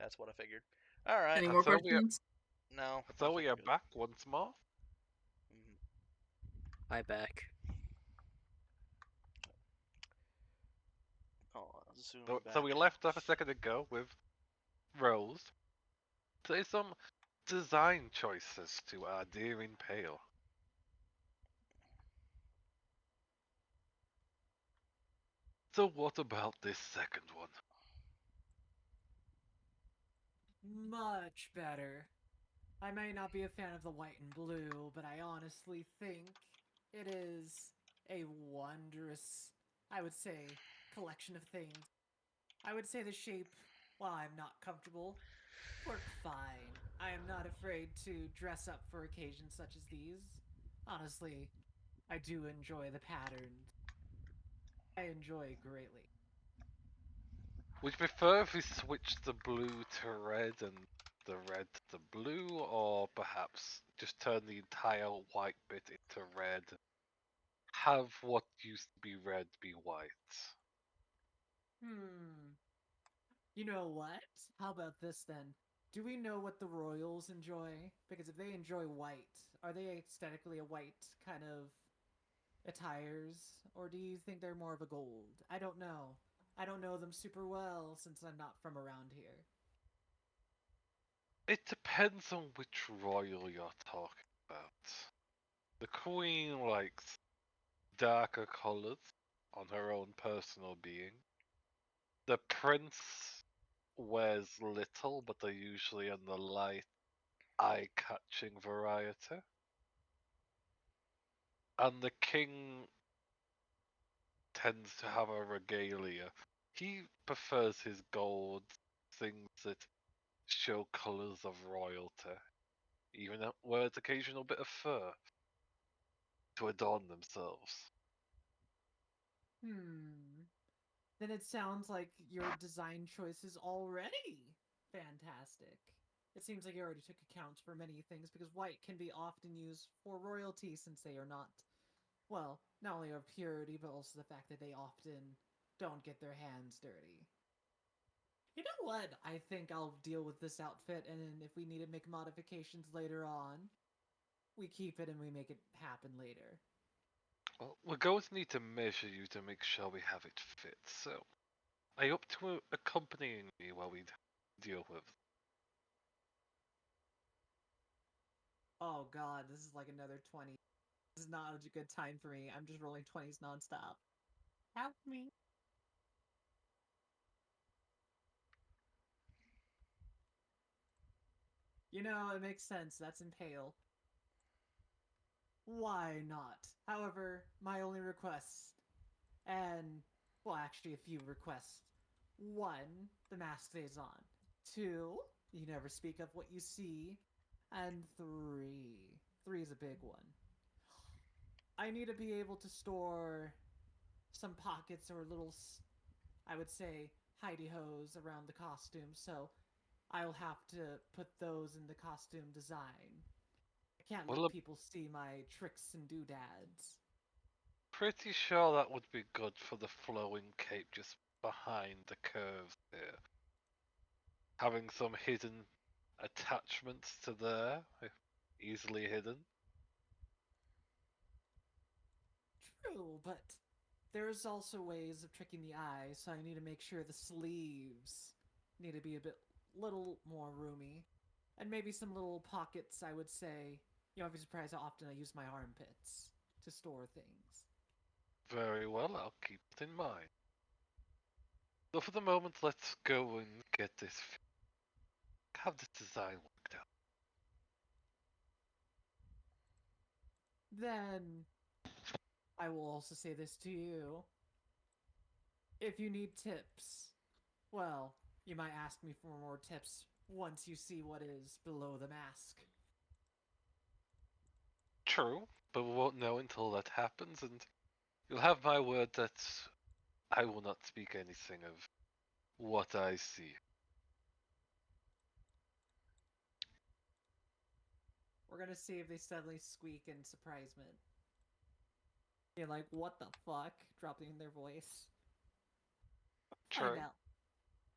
That's what I figured. All right. Any I more thought we are, questions? No. I thought we are good. back once more. Mhm. Hi back. Oh, I'll zoom So back we left out. off a second ago with Rose. Say some design choices to our Deering Pale. So what about this second one? Much better. I may not be a fan of the white and blue, but I honestly think it is a wondrous, I would say, collection of things. I would say the shape, while I'm not comfortable, work fine. I am not afraid to dress up for occasions such as these. Honestly, I do enjoy the patterns. I enjoy greatly. Would you prefer if we switched the blue to red and the red to blue, or perhaps just turn the entire white bit into red? Have what used to be red be white? You know what? How about this then? Do we know what the royals enjoy? Because if they enjoy white, are they aesthetically a white kind of attires? Or do you think they're more of a gold? I don't know. I don't know them super well since I'm not from around here. It depends on which royal you're talking about. The queen likes darker colors on her own personal being. The prince wears little, but they're usually in the light, eye-catching variety. And the king tends to have a regalia. He prefers his gold, things that show colours of royalty, even wears occasional bit of fur to adorn themselves. Then it sounds like your design choice is already fantastic. It seems like you already took account for many things because white can be often used for royalty since they are not, well, not only of purity, but also the fact that they often don't get their hands dirty. You know what? I think I'll deal with this outfit, and then if we need to make modifications later on, we keep it and we make it happen later. Well, we're going to need to measure you to make sure we have it fit, so are you up to accompanying me while we deal with? Oh god, this is like another 20. This is not a good time for me. I'm just rolling 20s nonstop. Help me. You know, it makes sense. That's Impale. Why not? However, my only request, and, well, actually, a few requests. One, the mask stays on. Two, you never speak of what you see. And three is a big one. I need to be able to store some pockets or little, I would say, hidey hoes around the costume, so I'll have to put those in the costume design. I can't Well, let I'm people see my tricks and doodads. pretty sure that would be good for the flowing cape just behind the curves here. Having some hidden attachments to there, easily hidden. True, but there's also ways of tricking the eye, so I need to make sure the sleeves need to be a bit little more roomy. And maybe some little pockets, I would say. You might be surprised how often I use my armpits to store things. Very well, I'll keep it in mind. So for the moment, let's go and get this, have this design worked out. Then, I will also say this to you. If you need tips, well, you might ask me for more tips once you see what is below the mask. True, but we won't know until that happens, and you'll have my word that I will not speak anything of what I see. We're gonna see if they suddenly squeak in surprisement. You're like, what the fuck? Dropping their voice. Find True. out.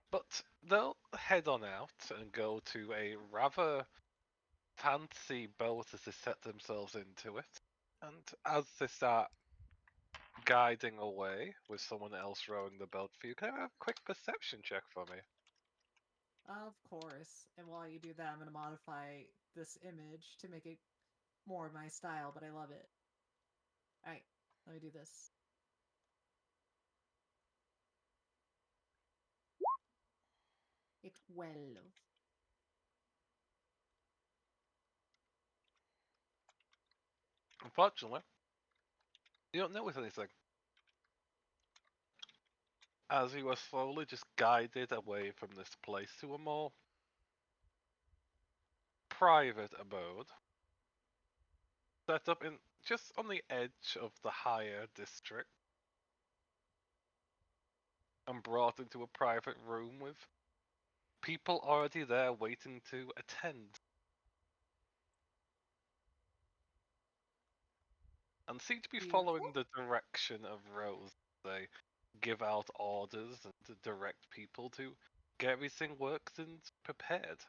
But they'll head on out and go to a rather fancy boat as they set themselves into it. And as they start guiding away with someone else rowing the boat for you, can I have a quick perception check for me? Of course. And while you do that, I'm going to modify this image to make it more my style, but I love it. Alright, let me do this. A 12. Unfortunately, you don't notice anything. As you are slowly just guided away from this place to a more private abode, set up in just on the edge of the higher district, and brought into a private room with people already there waiting to attend. And seem to be following the direction of Rose. They give out orders and to direct people to get everything worked and prepared.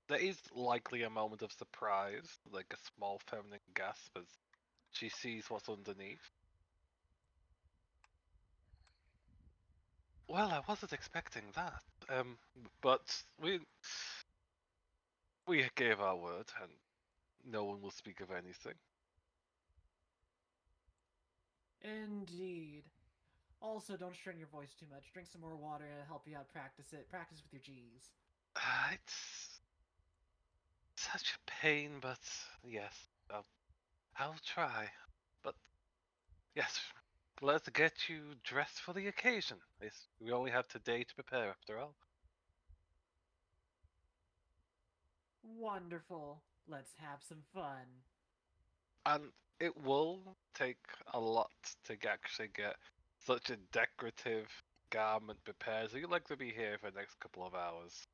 There is likely a moment of surprise, like a small feminine gasp as she sees what's underneath. Well, I wasn't expecting that. But we gave our word, and no one will speak of anything. Indeed. Also, don't strain your voice too much. Drink some more water and it'll help you out practice it. Practice with your G's. It's such a pain, but yes, I'll try. But yes, let's get you dressed for the occasion. We only have today to prepare, after all. Wonderful. Let's have some fun. And it will take a lot to actually get such a decorative garment prepared. So you'd like to be here for the next couple of hours.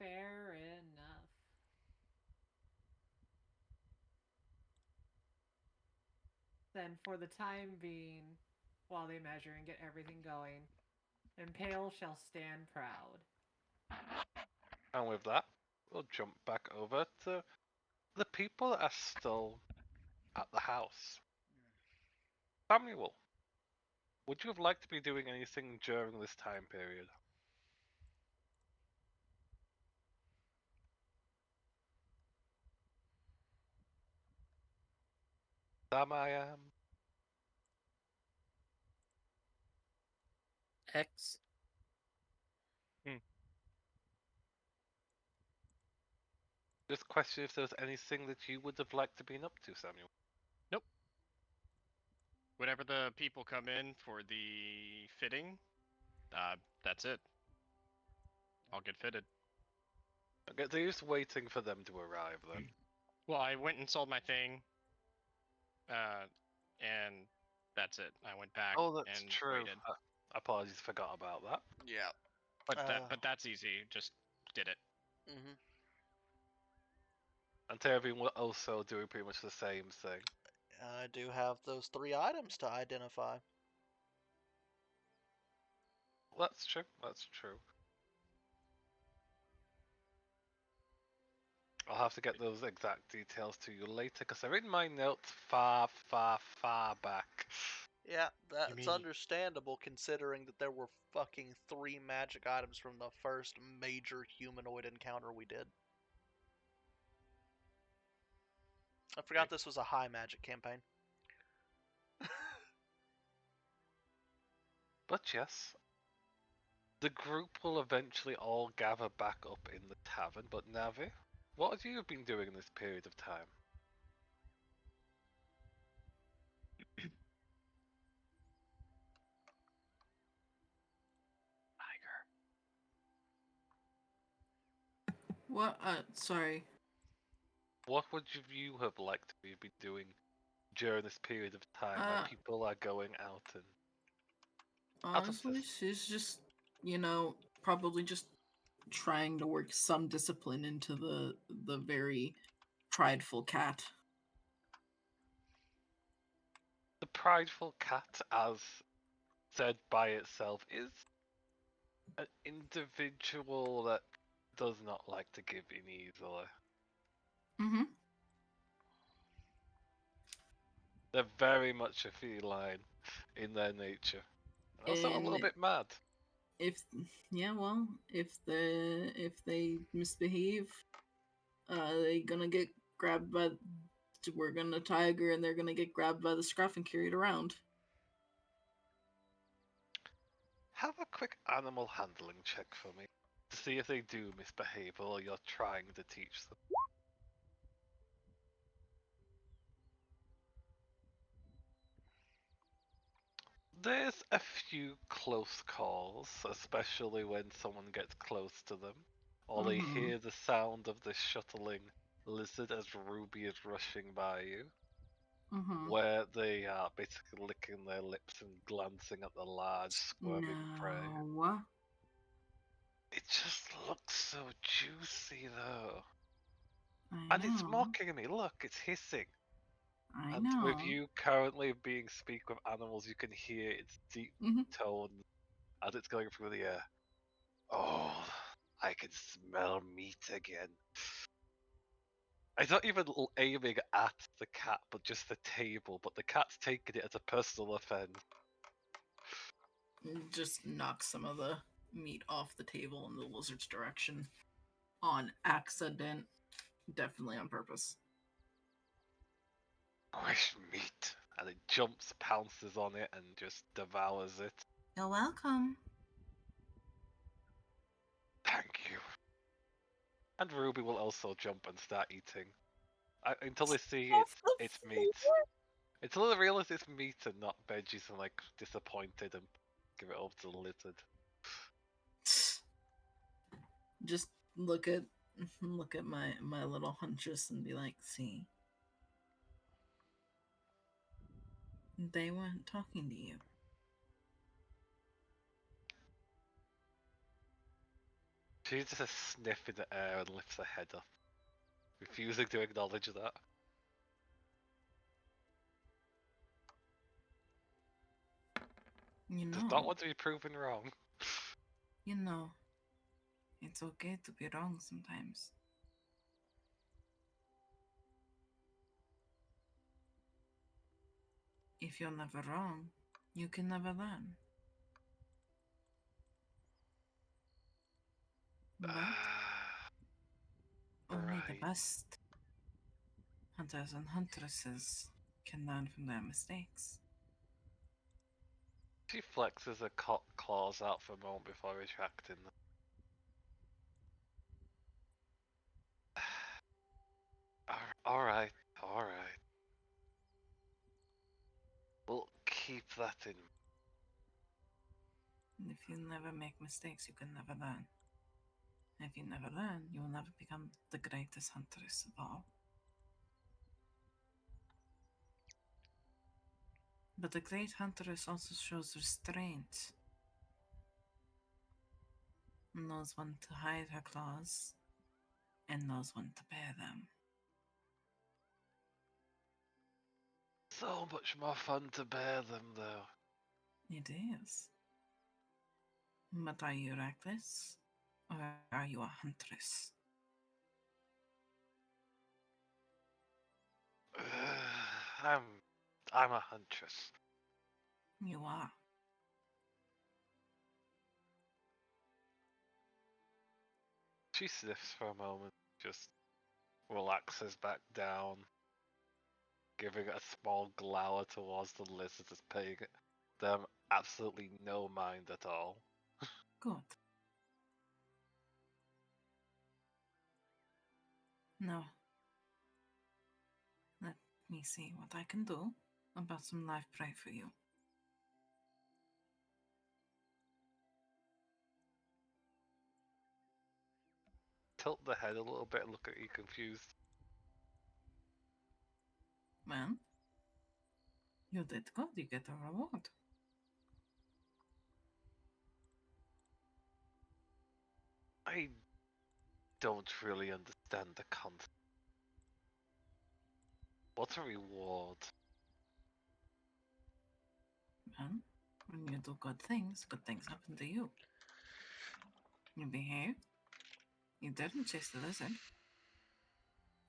Fair enough. Then, for the time being, while they measure and get everything going, Impale shall stand proud. And with that, we'll jump back over to the people that are still at the house. Samuel, would you have liked to be doing anything during this time period? Sam, I am. X. Just question if there's anything that you would have liked to been up to, Samuel. Whenever the people come in for the fitting, that's it. I'll get fitted. Okay, they're just waiting for them to arrive then. Well, I went and sold my thing, and that's it. I went back Oh, that's and true. waited. Apologies, forgot about that. Yeah. But that's easy. Just did it. Mm-hmm. And Terravine will also do pretty much the same thing. I do have those 3 items to identify. That's true. That's true. I'll have to get those exact details to you later because they're in my notes far, far, far back. Yeah, that's mean- understandable considering that there were fucking 3 magic items from the first major humanoid encounter we did. I forgot this was a high magic campaign. But yes, the group will eventually all gather back up in the tavern. But Navi, what have you been doing in this period of time? What? Sorry. What would you have liked to be doing during this period of time where people are going out and... Honestly, she's just, probably just trying to work some discipline into the very prideful cat. The prideful cat, as said by itself, is an individual that does not like to give in easily. Mm-hmm. They're very much a feline in their nature. Also a little And bit mad. if if they misbehave, they gonna get grabbed by. We're gonna tiger, and they're gonna get grabbed by the scruff and carried around. Have a quick animal handling check for me to see if they do misbehave or you're trying to teach them. There's a few close calls, especially when someone gets close to them, or they Mhm. hear the sound of the shuttling lizard as Ruby is rushing by you, Mm-hmm. where they are basically licking their lips and glancing at the large squirming prey. No. It just looks so juicy though. I And it's know. mocking me, look, it's hissing. I And know. with you currently being speak with animals, you can hear its deep Mhm. tone as it's going through the air. Oh, I can smell meat again. It's not even aiming at the cat, but just the table. But the cat's taking it as a personal offense. Just knock some of the meat off the table in the lizard's direction. On accident. Definitely on purpose. Fresh meat. And it jumps, pounces on it, and just devours it. You're welcome. Thank you. And Ruby will also jump and start eating. Until they see it's meat. Until they realize it's meat and not veggies and like disappointed and give it over to the lizard. Just look at my little huntress and be like, see, they weren't talking to you. She just a sniff in the air and lifts her head up, refusing to acknowledge that. You Does not know, want to be proven wrong. you know, it's okay to be wrong sometimes. If you're never wrong, you can never learn. But only the Right. best hunters and huntresses can learn from their mistakes. She flexes her claws out for a moment before retracting them. Alright. We'll keep that in. And if you never make mistakes, you can never learn. And if you never learn, you will never become the greatest huntress of all. But a great huntress also shows restraint. Knows when to hide her claws, and knows when to bear them. So much more fun to bear them, though. It is. But are you reckless? Or are you a huntress? I'm a huntress. You are. She sniffs for a moment, just relaxes back down, giving a small glower towards the lizard that's paying them absolutely no mind at all. Good. Now, let me see what I can do about some live prey for you. Tilt the head a little bit and look at you confused. Well, you did good. You get a reward. I don't really understand the concept. What's a reward? Well, When you do good things happen to you. You behave. You didn't chase the lizard.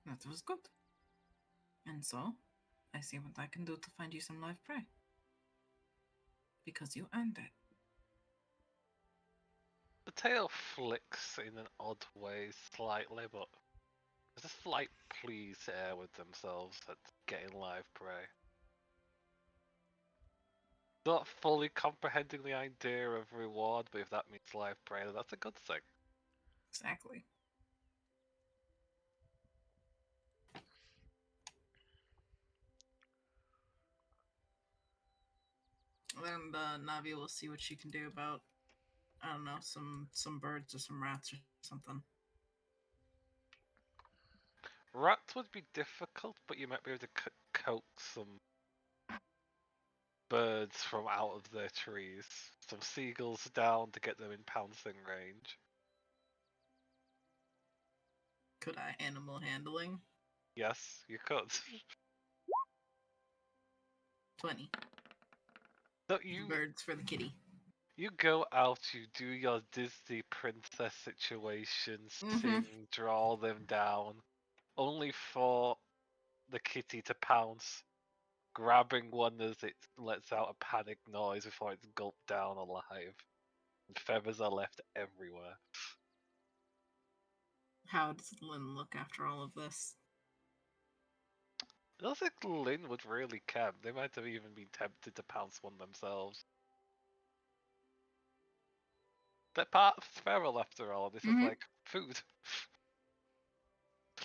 That was good. And so, I see what I can do to find you some live prey. Because you earned it. The tail flicks in an odd way slightly, but there's a slight pleased air with themselves at getting live prey. Not fully comprehending the idea of reward, but if that means live prey, then that's a good thing. Exactly. And Navi will see what she can do about, I don't know, some birds or some rats or something. Rats would be difficult, but you might be able to coax some birds from out of their trees. Some seagulls down to get them in pouncing range. Could I animal handling? Yes, you could. 20. So you Birds for the kitty. you go out, you do your Disney princess situations, sing, draw them down, only for the kitty to pounce, grabbing one as it lets out a panic noise before it's gulped down alive. And feathers are left everywhere. How does Lynn look after all of this? I don't think Lynn would really care. They might have even been tempted to pounce one themselves. They're part of feral after all. This is like food.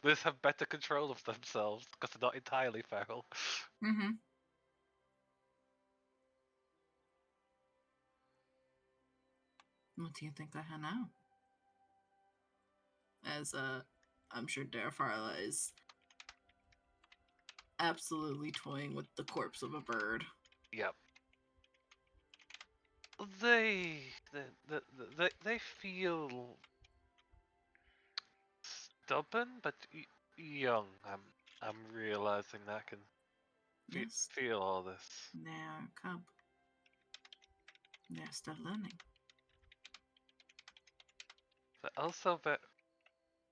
They just have better control of themselves because they're not entirely feral. Mm-hmm. What do you think I have now? As I'm sure Darafarla is absolutely toying with the corpse of a bird. Yep. They feel stubborn, but young. I'm realizing that I can Yes. feel all this. They're a cub. They're still learning. But also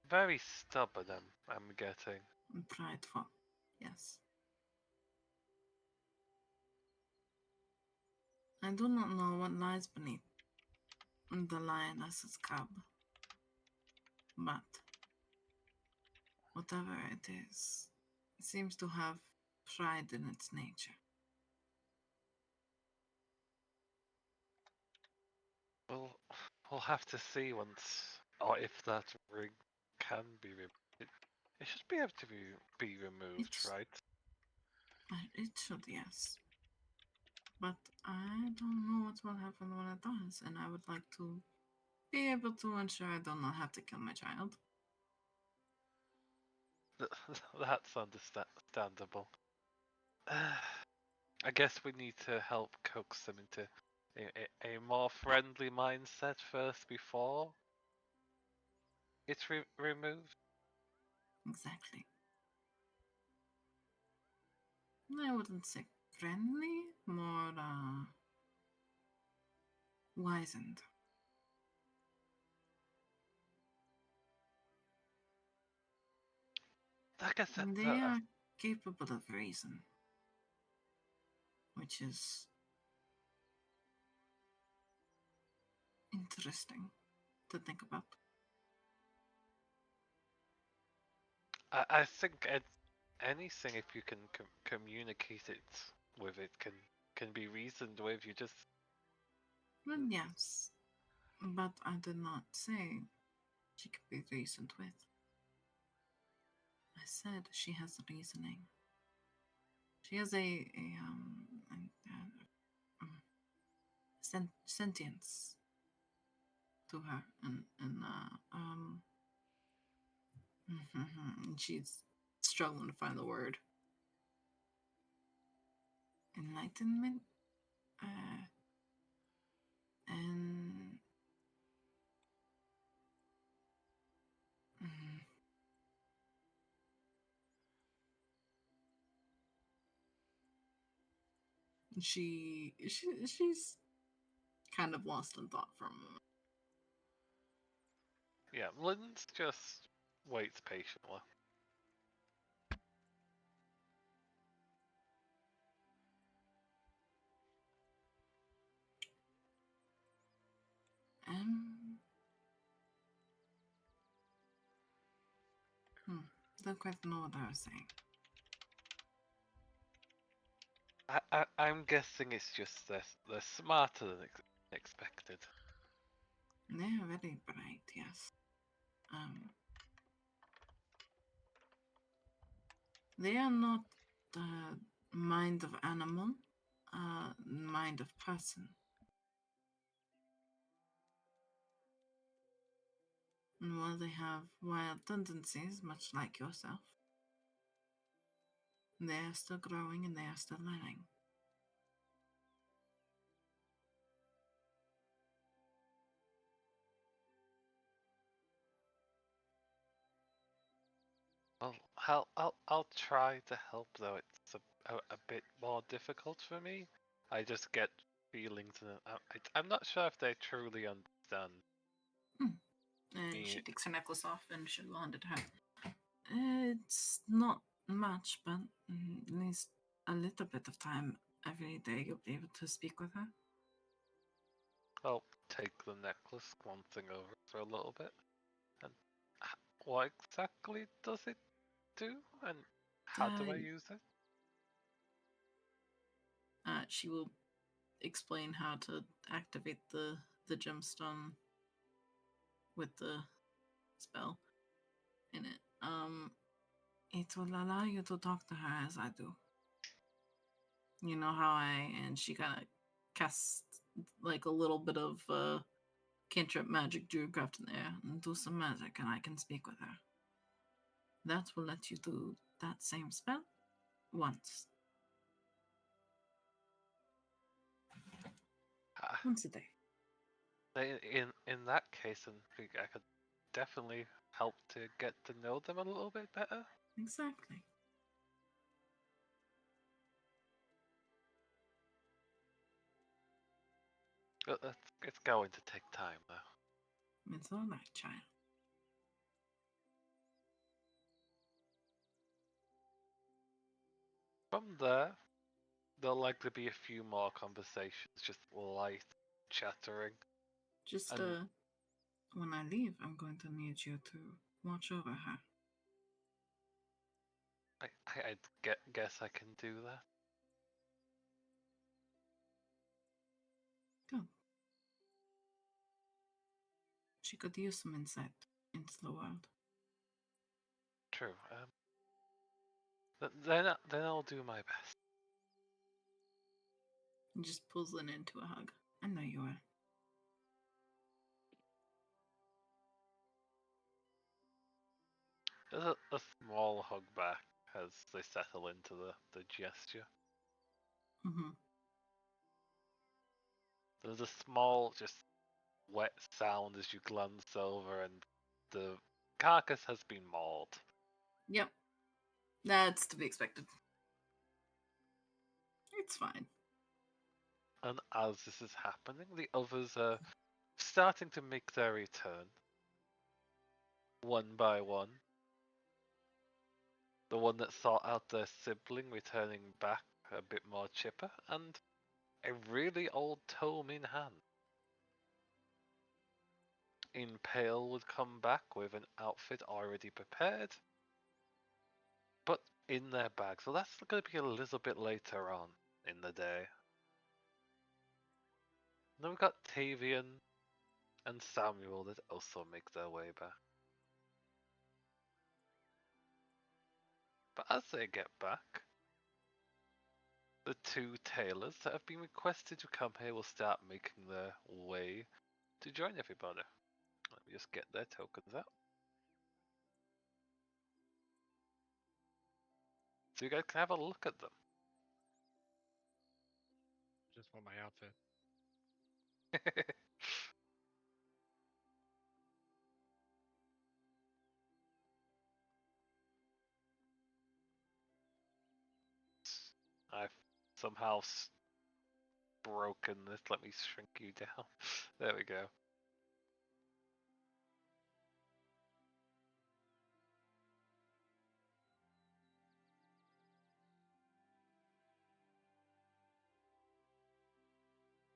very stubborn. I'm getting. And prideful. Yes. I do not know what lies beneath the lioness's cub. But whatever it is, it seems to have pride in its nature. Well, we'll have to see once, or if that ring can be removed. It should be able to be removed, right? It should, yes. But I don't know what will happen when it does, and I would like to be able to ensure I do not have to kill my child. That's understandable. I guess we need to help coax them into a more friendly mindset first before it's removed. Exactly. I wouldn't say friendly, more wizened. I guess And they are capable of reason, which is interesting to think about. I think anything, if you can communicate it with it, can be reasoned with. You just Well, yes, but I did not say she could be reasoned with. I said she has reasoning. She has sentience to her, and she's struggling to find the word. Enlightenment, and she's kind of lost in thought for a moment. Yeah, Lynn's just waits patiently. Um, don't quite know what I was saying. I'm guessing it's just they're smarter than expected. They're very bright, yes. They are not the mind of animal, mind of person. And while they have wild tendencies, much like yourself, they are still growing and they are still learning. Well, I'll try to help, though it's a bit more difficult for me. I just get feelings, and I'm not sure if they truly understand. And she Me. takes her necklace off and she'll hand it her. It's not much, but at least a little bit of time every day you'll be able to speak with her. I'll take the necklace, glancing over it for a little bit. And what exactly does it do? And how do I use it? She will explain how to activate the gemstone with the spell in it. It will allow you to talk to her as I do. You know how and she kind of casts like a little bit of cantrip magic druidcraft in there and do some magic, and I can speak with her. That will let you do that same spell once. Once a day. In that case, I could definitely help to get to know them a little bit better. Exactly. But it's going to take time, though. It's all right, child. From there, there'll likely be a few more conversations, just light chattering. Just And when I leave, I'm going to need you to watch over her. I guess I can do that. Good. She could use some insight into the world. True. Then I'll do my best. And just pulls Lynn into a hug. I know you are. There's a small hug back as they settle into the gesture. Mm-hmm. There's a small, just wet sound as you glance over, and the carcass has been mauled. Yep. That's to be expected. It's fine. And as this is happening, the others are starting to make their return. One by one. The one that sought out their sibling returning back a bit more chipper, and a really old tome in hand. Impale would come back with an outfit already prepared, but in their bag. So that's going to be a little bit later on in the day. Then we've got Tavian and Samuel that also make their way back. But as they get back, the two tailors that have been requested to come here will start making their way to join everybody. Let me just get their tokens out. So you guys can have a look at them. Just want my outfit. I've somehow brokenness. Let me shrink you down. There we go.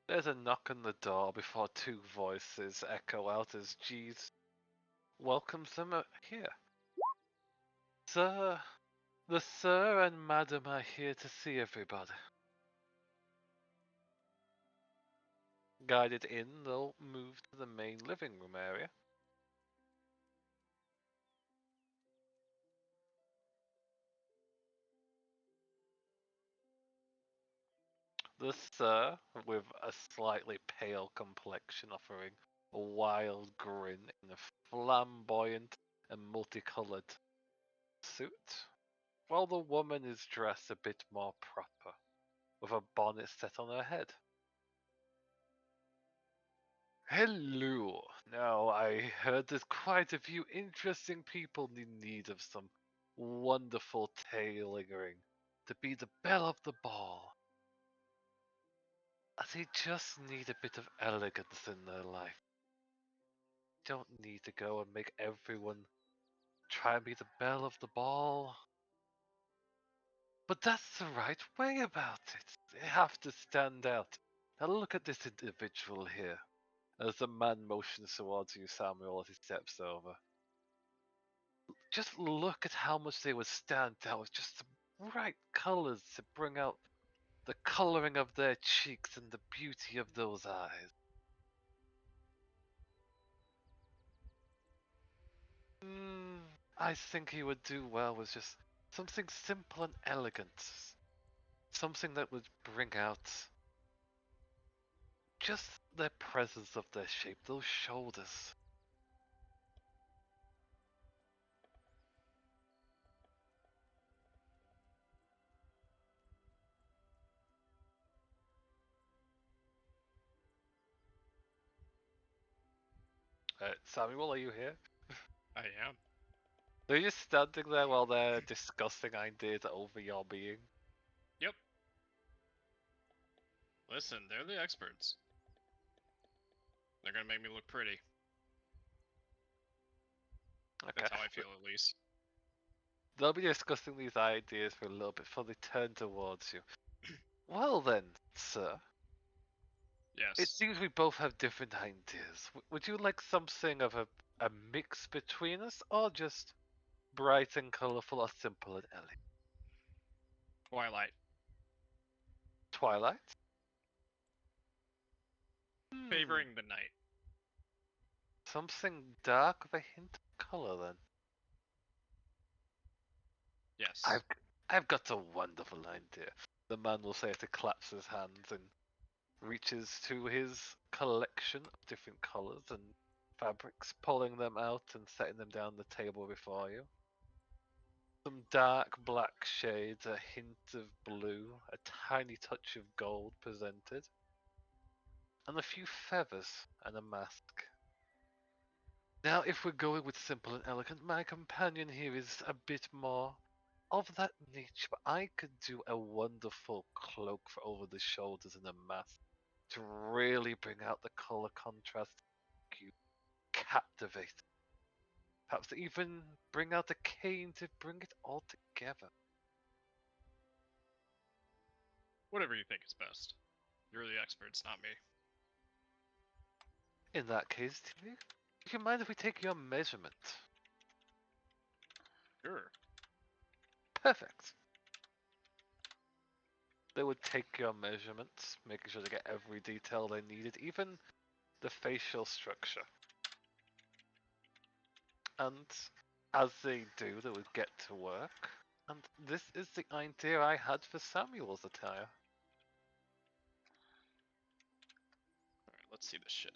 There's a knock on the door before two voices echo out as Jeeves welcomes them here. Sir, the sir and madam are here to see everybody. Guided in, they'll move to the main living room area. The sir, with a slightly pale complexion, offering a wild grin in a flamboyant and multicolored suit, while the woman is dressed a bit more proper, with a bonnet set on her head. Hello. Now, I heard there's quite a few interesting people in need of some wonderful tailoring to be the belle of the ball. They just need a bit of elegance in their life. Don't need to go and make everyone try and be the belle of the ball. But that's the right way about it. They have to stand out. Now look at this individual here. As the man motions towards you, Samuel, as he steps over. Just look at how much they would stand out with just the right colours to bring out the colouring of their cheeks and the beauty of those eyes. I think he would do well with just something simple and elegant. Something that would bring out just the presence of their shape, those shoulders. Samuel, are you here? I am. Are you standing there while they're discussing ideas over your being? Yep. Listen, they're the experts. They're gonna make me look pretty. Okay. That's how I feel, at least. They'll be discussing these ideas for a little bit before they turn towards you. Well then, sir. Yes. It seems we both have different ideas. Would you like something of a mix between us, or just bright and colourful, or simple and elegant? Twilight. Twilight? Favoring the night. Something dark with a hint of colour, then. Yes. I've got a wonderful idea. The man will say to claps his hands and reaches to his collection of different colours and fabrics, pulling them out and setting them down the table before you. Some dark black shades, a hint of blue, a tiny touch of gold presented, and a few feathers and a mask. Now, if we're going with simple and elegant, my companion here is a bit more of that nature, but I could do a wonderful cloak for over the shoulders and a mask to really bring out the colour contrast, you captivate. Perhaps even bring out a cane to bring it all together. Whatever you think is best. You're the experts, not me. In that case, do you mind if we take your measurement? Sure. Perfect. They would take your measurements, making sure to get every detail they needed, even the facial structure. And as they do, they would get to work. And this is the idea I had for Samuel's attire. Alright, let's see this shit.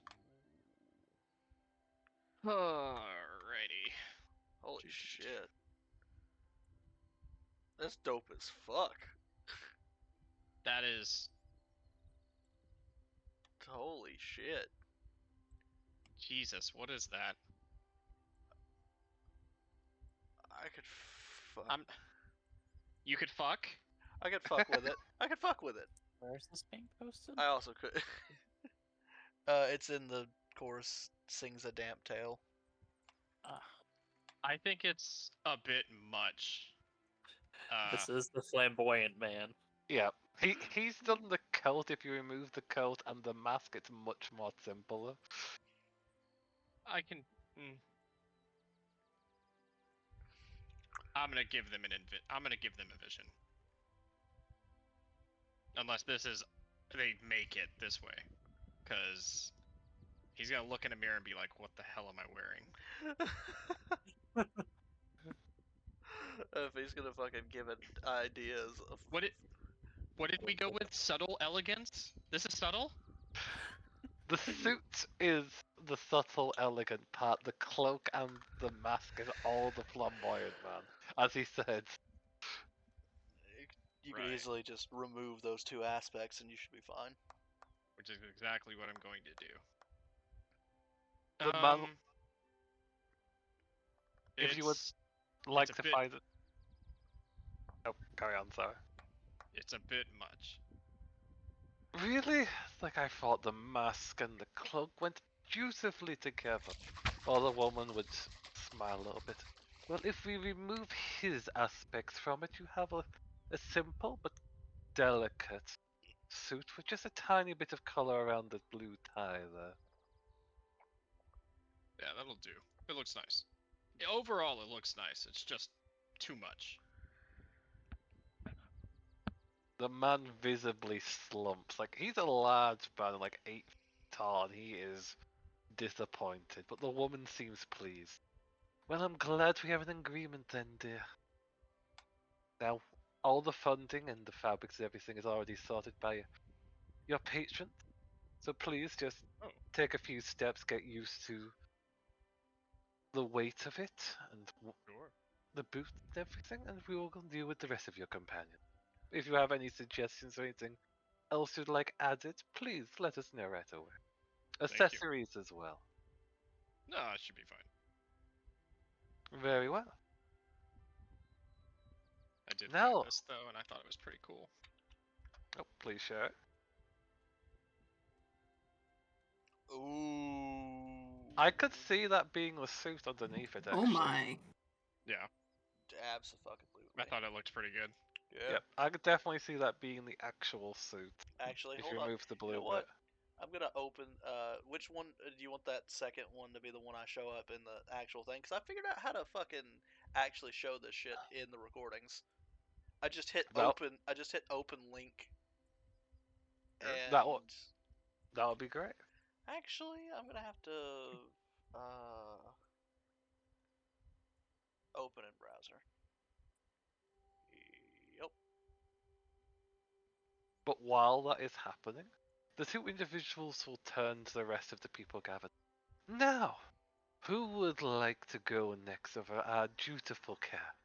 Alrighty. Holy shit. That's dope as fuck. That is... Holy shit. Jesus, what is that? I could fuck. You could fuck? I could fuck with it. I could fuck with it. Where's this being posted? I also could. It's in the chorus sings a damp tale. I think it's a bit much. This is the flamboyant man. Yeah, he's done the coat. If you remove the coat and the mask, it's much more simpler. I can. I'm gonna give them I'm gonna give them a vision. Unless this is, they make it this way, because he's gonna look in a mirror and be like, "What the hell am I wearing?" If he's gonna fucking give it ideas of What did we go with? Subtle elegance? This is subtle? The suit is the subtle, elegant part. The cloak and the mask is all the flamboyant man, as he said. you could Right. easily just remove those two aspects and you should be fine. Which is exactly what I'm going to do. The man, if you would It's like a to bit- find it. Oh, carry on, sorry. it's a bit much. Really? Like I thought the mask and the cloak went beautifully together. Or the woman would smile a little bit. Well, if we remove his aspects from it, you have a simple but delicate suit with just a tiny bit of color around the blue tie there. Yeah, that'll do. It looks nice. Overall, it looks nice. It's just too much. The man visibly slumps. Like, he's a large man, like 8 feet tall, and he is disappointed. But the woman seems pleased. Well, I'm glad we have an agreement then, dear. Now, all the funding and the fabrics and everything is already sorted by your patron. So please just take a few steps, get used to the weight of it and Sure. the boots and everything, and we will deal with the rest of your companion. If you have any suggestions or anything else you'd like added, please let us know right away. you. Accessories as well. No, it should be fine. Very well. I did Now- find this though, and I thought it was pretty cool. Oh, please share it. Ooh. I could see that being the suit underneath it, actually. Oh my. Yeah, Absolutely. I thought it looked pretty good. Yeah. Yep, I could definitely see that being the actual suit. Actually, If hold you on. remove the blue know what? bit. I'm gonna open. Which one do you want that second one to be the one I show up in the actual thing? Because I figured out how to fucking actually show this shit in the recordings. I just hit Well- open. I just hit open link. Sure. And That would be great. actually, I'm gonna have to open in browser. Yep. But while that is happening, the two individuals will turn to the rest of the people gathered. Now, who would like to go next over our dutiful care?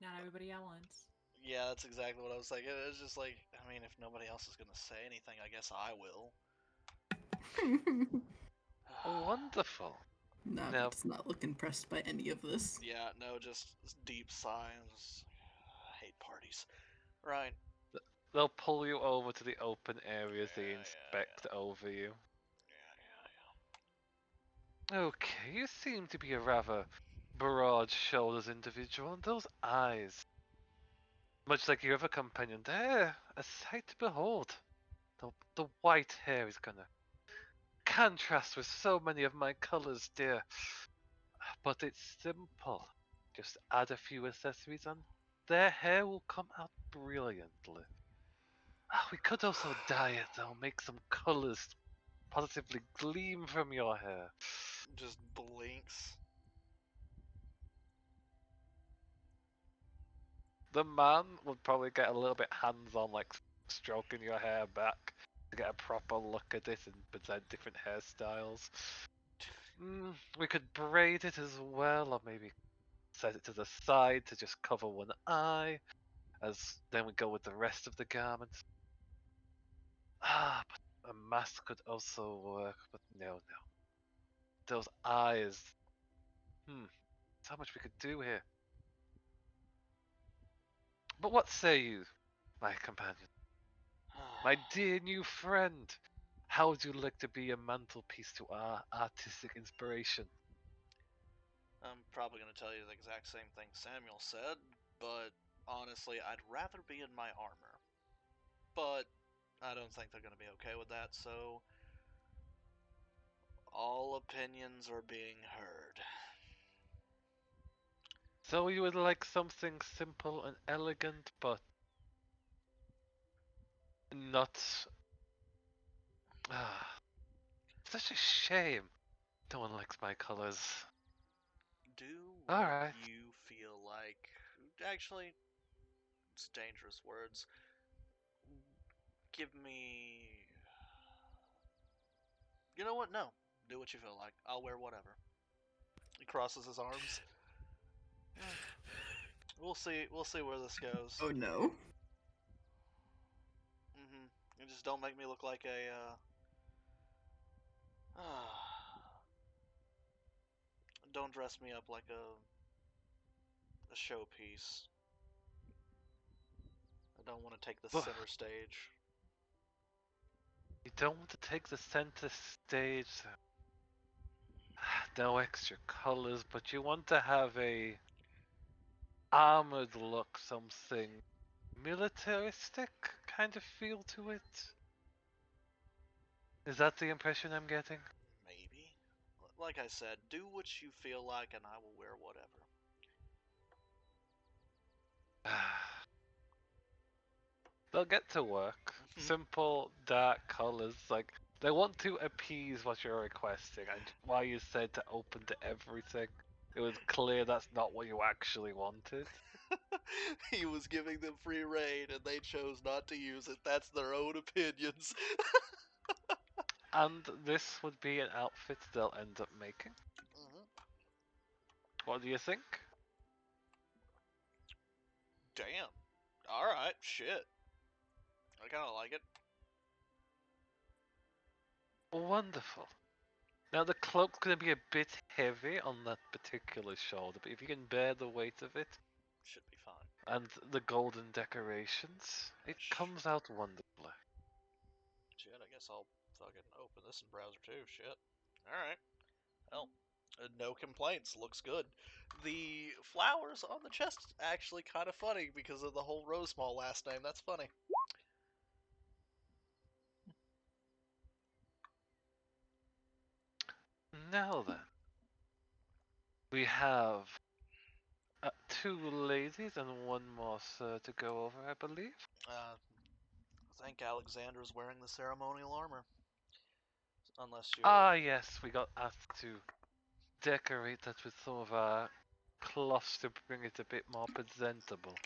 Not everybody at once. Yeah, that's exactly what I was thinking. It's just like, I mean, if nobody else is gonna say anything, I guess I will. Wonderful. Nah, No. does not look impressed by any of this. Yeah, no, just deep sighs. I hate parties. Right. They'll pull you over to the open areas they Yeah, inspect over you. Yeah. Okay, you seem to be a rather broad-shouldered individual, and those eyes, much like your other companion, they're a sight to behold. The white hair is gonna contrast with so many of my colors, dear. But it's simple. Just add a few accessories and their hair will come out brilliantly. We could also dye it though, make some colors positively gleam from your hair. Just blinks. The man would probably get a little bit hands-on, like stroking your hair back to get a proper look at it and present different hairstyles. We could braid it as well, or maybe set it to the side to just cover one eye, as then we go with the rest of the garment. a mask could also work, but no. Those eyes. There's how much we could do here. But what say you, my companion? My dear new friend, how would you like to be a mantelpiece to our artistic inspiration? I'm probably going to tell you the exact same thing Samuel said, but honestly, I'd rather be in my armor. But I don't think they're going to be okay with that, so all opinions are being heard. So you would like something simple and elegant, but not... such a shame. No one likes my colors. Do what Alright. you feel like. Actually, it's dangerous words. Give me... You know what? No. Do what you feel like. I'll wear whatever. He crosses his arms. We'll see where this goes. Oh no. You just don't make me look like a, don't dress me up like a showpiece. I don't want to take the But- center stage. You don't want to take the center stage. No extra colors, but you want to have a armored look, something militaristic kind of feel to it. Is that the impression I'm getting? Maybe. Like I said, do what you feel like and I will wear whatever. They'll get to work. Simple, dark colors. Like, they want to appease what you're requesting. And while you said to open to everything, it was clear that's not what you actually wanted. He was giving them free reign and they chose not to use it. That's their own opinions. And this would be an outfit they'll end up making. What do you think? Damn. Alright, shit. I kinda like it. Wonderful. Now the cloak's going to be a bit heavy on that particular shoulder, but if you can bear the weight of it Should be fine. and the golden decorations, it comes out wonderfully. Shit, I guess I'll fucking open this in browser too. Shit. Alright. Well, no complaints. Looks good. The flowers on the chest actually kind of funny because of the whole Rosemall last name. That's funny. Now then, we have 2 ladies and 1 more sir to go over, I believe. I think Alexander's wearing the ceremonial armor. Unless you... Ah yes, we got asked to decorate that with some of our cloths to bring it a bit more presentable.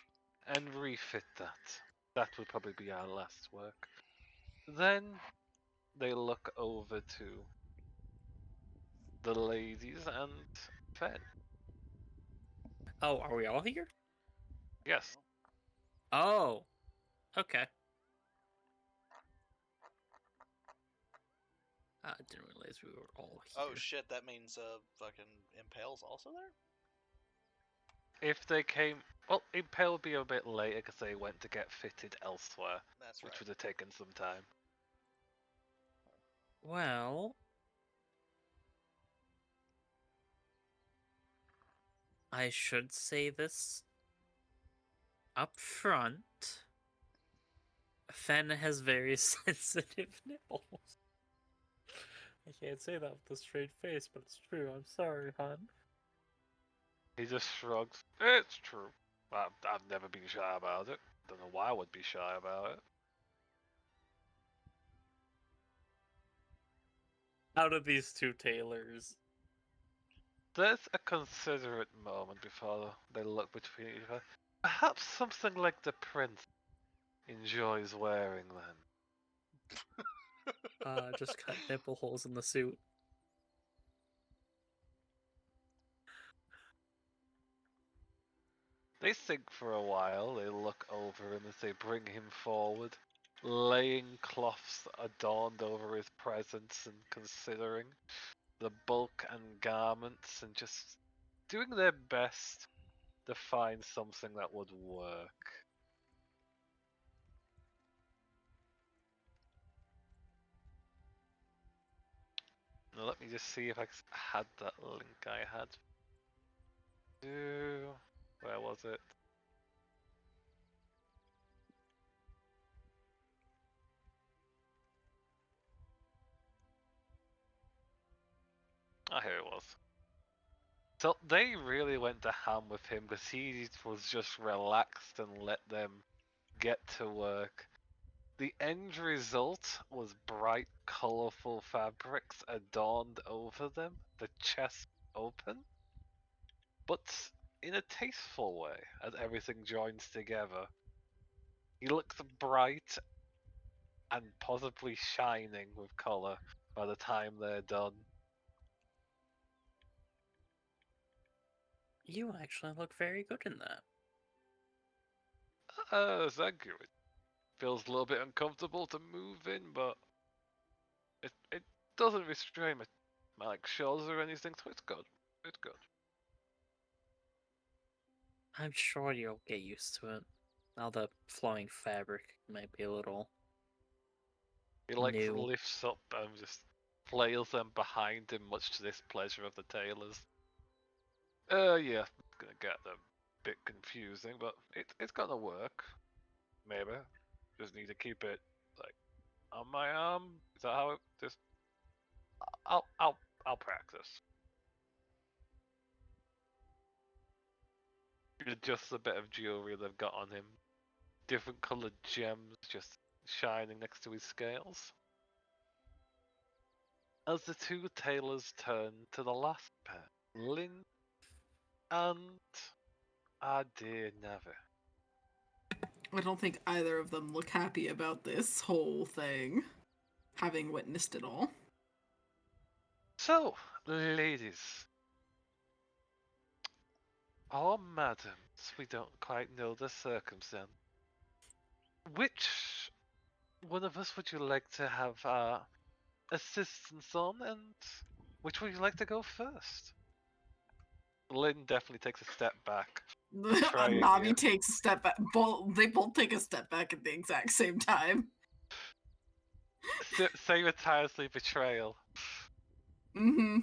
And refit that. That would probably be our last work. Then they look over to the ladies and Fen. Oh, are we all here? Yes. Oh, okay. I didn't realize we were all here. Oh shit, that means fucking Impale's also there? If they came, well, Impale would be a bit later because they went to get fitted elsewhere, That's which right. would have taken some time. Well, I should say this up front. Fen has very sensitive nipples. I can't say that with a straight face, but it's true. I'm sorry, hon. He just shrugs. It's true. I've never been shy about it. Don't know why I would be shy about it. Out of these 2 tailors, There's a considerate moment before they look between each other. Perhaps something like the prince enjoys wearing then. just cut nipple holes in the suit. They think for a while, they look over him as they bring him forward. laying cloths adorned over his presence and considering the bulk and garments and just doing their best to find something that would work. Now let me just see if I had that link I had. Where was it? Ah, here it was. So they really went to ham with him because he was just relaxed and let them get to work. The end result was bright, colourful fabrics adorned over them, the chest open, but in a tasteful way as everything joins together. He looks bright and possibly shining with colour by the time they're done. You actually look very good in that. Thank you. It feels a little bit uncomfortable to move in, but it doesn't restrain my like shoulders or anything, so it's good. It's good. I'm sure you'll get used to it. Now the flowing fabric might be a little He like new. lifts up and just flails them behind him, much to this pleasure of the tailors. Yeah, it's gonna get a bit confusing, but it's gonna work. Maybe. Just need to keep it like on my arm. Is that how it just I'll practice. Just a bit of jewelry they've got on him. Different coloured gems just shining next to his scales. As the two tailors turn to the last pair, Lynn and our dear Navi. I don't think either of them look happy about this whole thing, having witnessed it all. So, ladies, or madams, we don't quite know the circumstance. Which one of us would you like to have assistance on, and which would you like to go first? Lynn definitely takes a step back. Trying, Navi yeah. takes a step back. They both take a step back at the exact same time. Simultaneously betrayal. Mm-hmm.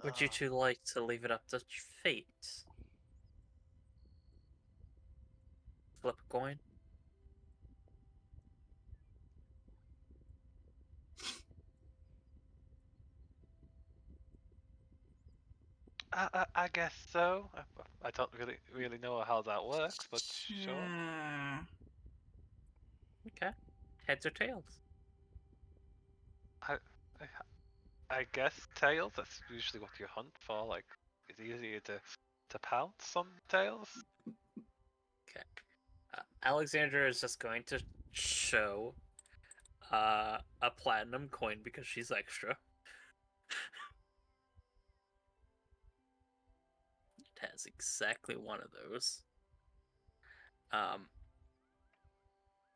Would you two like to leave it up to fate? Flip a coin? I guess so. I don't really know how that works, but sure. Yeah. Okay. Heads or tails? I guess tails. That's usually what you hunt for. Like it's easier to pounce on tails. Okay. Alexandra is just going to show a platinum coin because she's extra. It has exactly one of those.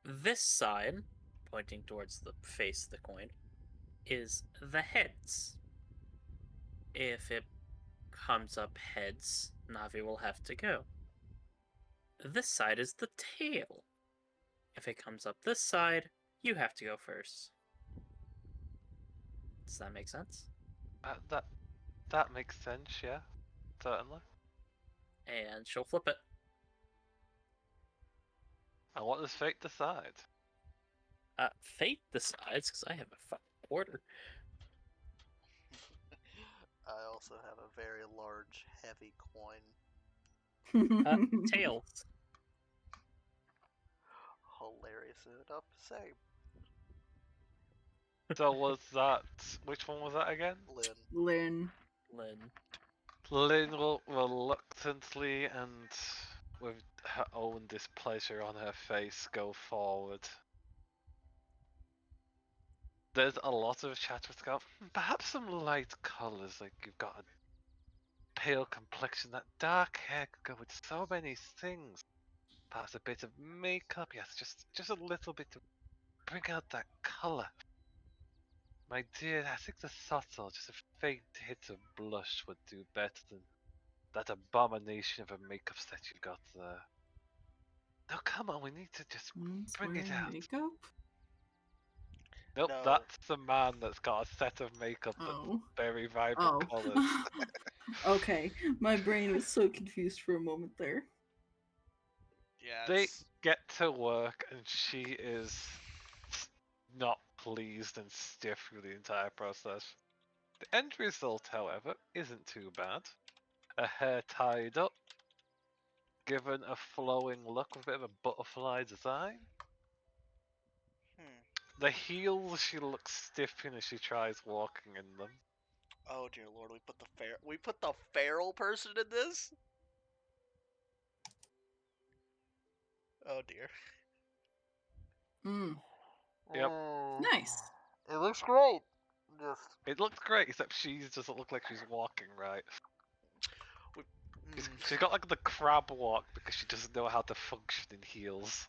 This side, pointing towards the face of the coin, is the heads. If it comes up heads, Navi will have to go. This side is the tail. If it comes up this side, you have to go first. Does that make sense? That makes sense. Yeah, certainly. And she'll flip it. And what does fate decide? Fate decides, because I have a fucking quarter. I also have a very large, heavy coin. Tails. Hilarious enough to say. So was that which one was that again? Lynn. Lynn. Lynn will reluctantly and with her own displeasure on her face go forward. There's a lot of chat with go, perhaps some light colours, like you've got a pale complexion, that dark hair could go with so many things. perhaps a bit of makeup. Yes, just a little bit to bring out that color. My dear, I think the subtle, just a faint hit of blush would do better than that abomination of a makeup set you got there. No, come on, we need to just It's bring it wearing out. makeup? Nope, No. that's the man that's got a set of makeup that's Oh. very vibrant Oh. colors. Okay. My brain was so confused for a moment there. Yeah, They it's get to work, and she is not pleased and stiff through the entire process. The end result, however, isn't too bad. Her hair tied up, given a flowing look with a bit of a butterfly design. hmm. The heels, she looks stiff in as she tries walking in them. Oh dear lord, we put the feral person in this? Oh dear. Mm. Yep. Nice. It looks great. Just It looks great, except she doesn't look like she's walking right. She's got like the crab walk because she doesn't know how to function in heels.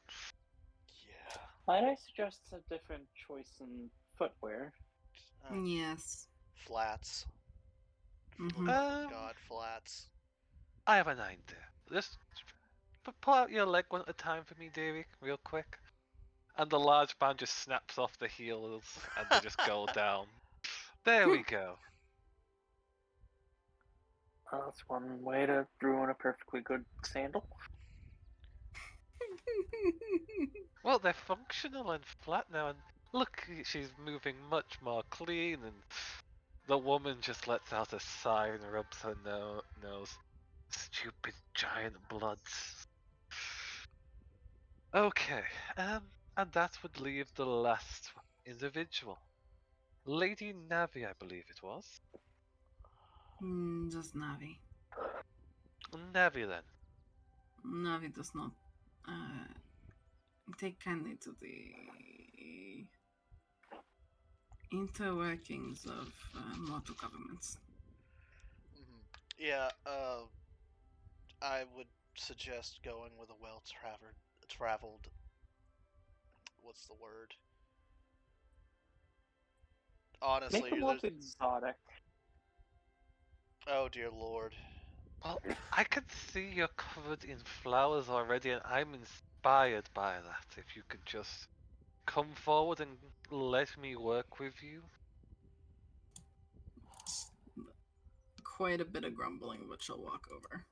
yeah. Might I suggest a different choice in footwear? Yes. Flats. Mhm. God, flats. I have an idea. Just pull out your leg one at a time for me, Davey, real quick. And the large man just snaps off the heels and they just go down. There we go. Well, that's one way to ruin a perfectly good sandal. Well, they're functional and flat now, and look, she's moving much more clean, and the woman just lets out a sigh and rubs her nose. Stupid giant bloods. Okay, and that would leave the last individual. Lady Navi, I believe it was. Just Navi. Navi, then. Navi does not take kindly to the interworkings of mortal governments. Yeah, I would suggest going with a traveled. What's the word? Honestly, Make them look exotic. oh dear lord. Well, I can see you're covered in flowers already, and I'm inspired by that. If you could just come forward and let me work with you. Quite a bit of grumbling, but she'll walk over.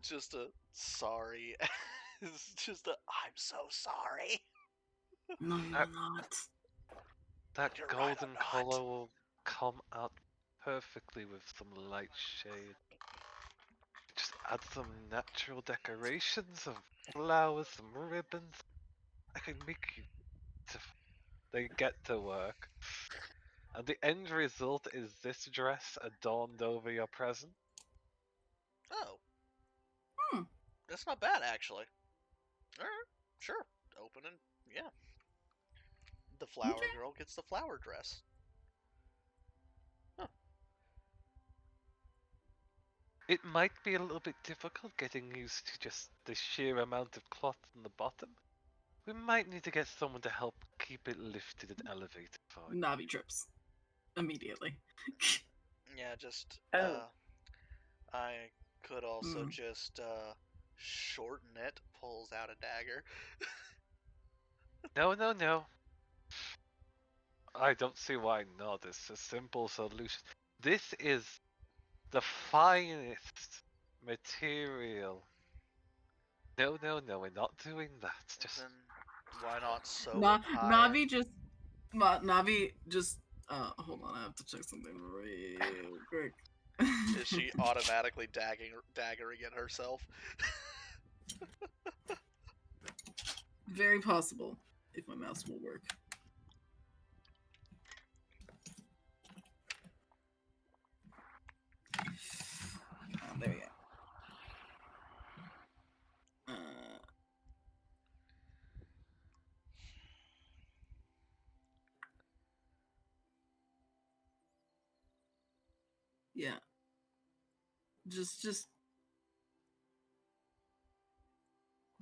Just a sorry. It's just a I'm so sorry. No, you're not. That You're right, I'm golden not. color will come out perfectly with some light shade. Just add some natural decorations of flowers, some ribbons. I can make you. They get to work. And the end result is this dress adorned over your present. Oh. Hmm. That's not bad actually. Alright, sure. Open and yeah. The flower Okay. girl gets the flower dress. Huh. It might be a little bit difficult getting used to just the sheer amount of cloth on the bottom. We might need to get someone to help keep it lifted and elevated for you. Navi trips immediately. Yeah, just Oh. I could also Hmm. just shorten it, pulls out a dagger. No. I don't see why not. It's a simple solution. This is the finest material. No, we're not doing that. Just Then why not sew it higher? Navi just hold on, I have to check something real quick. Is she automatically daggering at herself? Very possible, if my mouse will work. There we go. Yeah. Just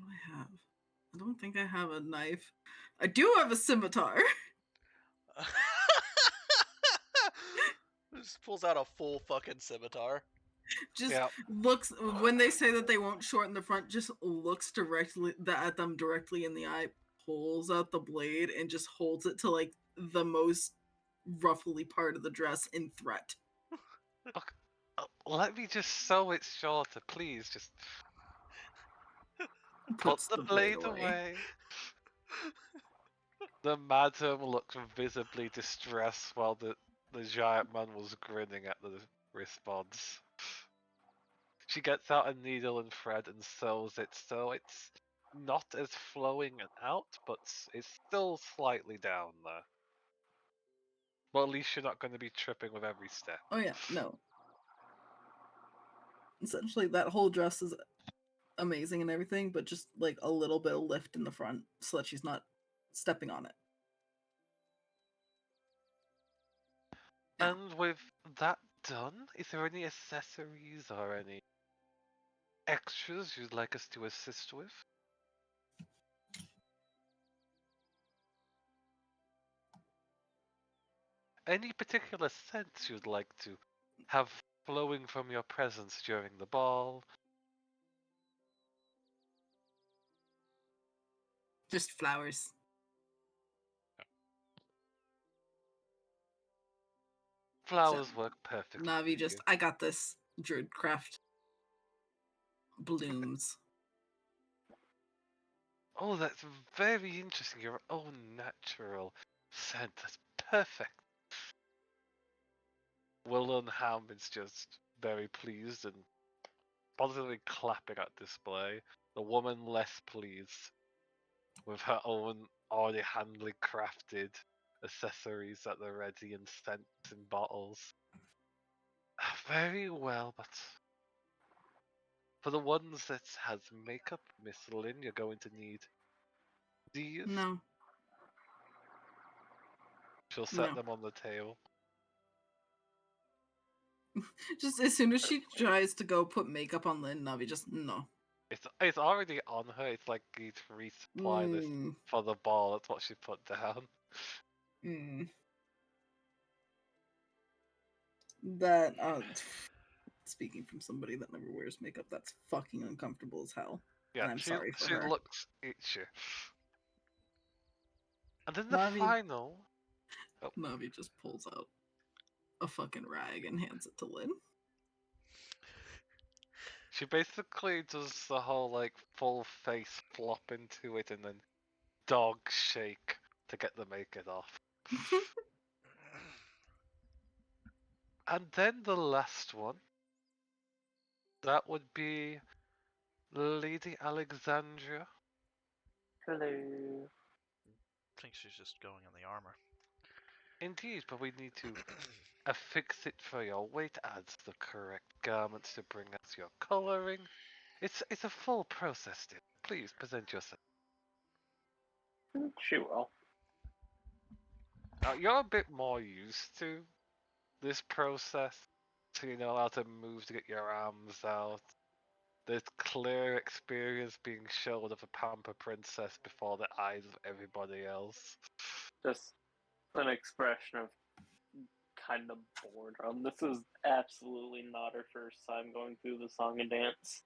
What do I have? I don't think I have a knife. I do have a scimitar. Just pulls out a full fucking scimitar. Just Yeah. looks when they say that they won't shorten the front, just looks directly at them directly in the eye, pulls out the blade, and just holds it to like the most ruffly part of the dress in threat. Let me just sew it shorter, please. Just put Puts the blade away. The madam looked visibly distressed while the giant man was grinning at the response. She gets out a needle and thread and sews it so it's not as flowing and out, but it's still slightly down there. But at least you're not going to be tripping with every step. Oh yeah, no. Essentially, that whole dress is amazing and everything, but just like a little bit of lift in the front so that she's not stepping on it. Yeah. And with that done, is there any accessories or any extras you'd like us to assist with? Any particular scents you'd like to have flowing from your presence during the ball? Just flowers. Flowers work perfectly. Navi for just, you. I got this. Druidcraft. Blooms. Oh, that's very interesting. Your own natural scent. That's perfect. Willen Ham is just very pleased and positively clapping at display. The woman less pleased with her own already handily crafted accessories at the ready and scents in bottles. Very well, but for the ones that has makeup, Miss Lynn, you're going to need these. No. She'll set No. them on the table. Just as soon as she tries to go put makeup on Lynn, Navi just, no. It's already on her. It's like you to resupply this for the ball. That's what she put down. That, speaking from somebody that never wears makeup, that's fucking uncomfortable as hell. Yeah, and I'm sorry for she her. looks itchy. And then the Navi- final. Navi just pulls out a fucking rag and hands it to Lynn. She basically does the whole like full face flop into it and then dog shake to get the makeup off. And then the last one. That would be Lady Alexandria. Hello. I think she's just going in the armor. Indeed, but we need to affix it for your weight, adds the correct garments to bring us your coloring. It's a full process, dear. Please present yourself. She will. Now, you're a bit more used to this process, so you know how to move to get your arms out. There's clear experience being shown of a pamper princess before the eyes of everybody else. Just an expression of kind of boredom. This is absolutely not her first time going through the song and dance.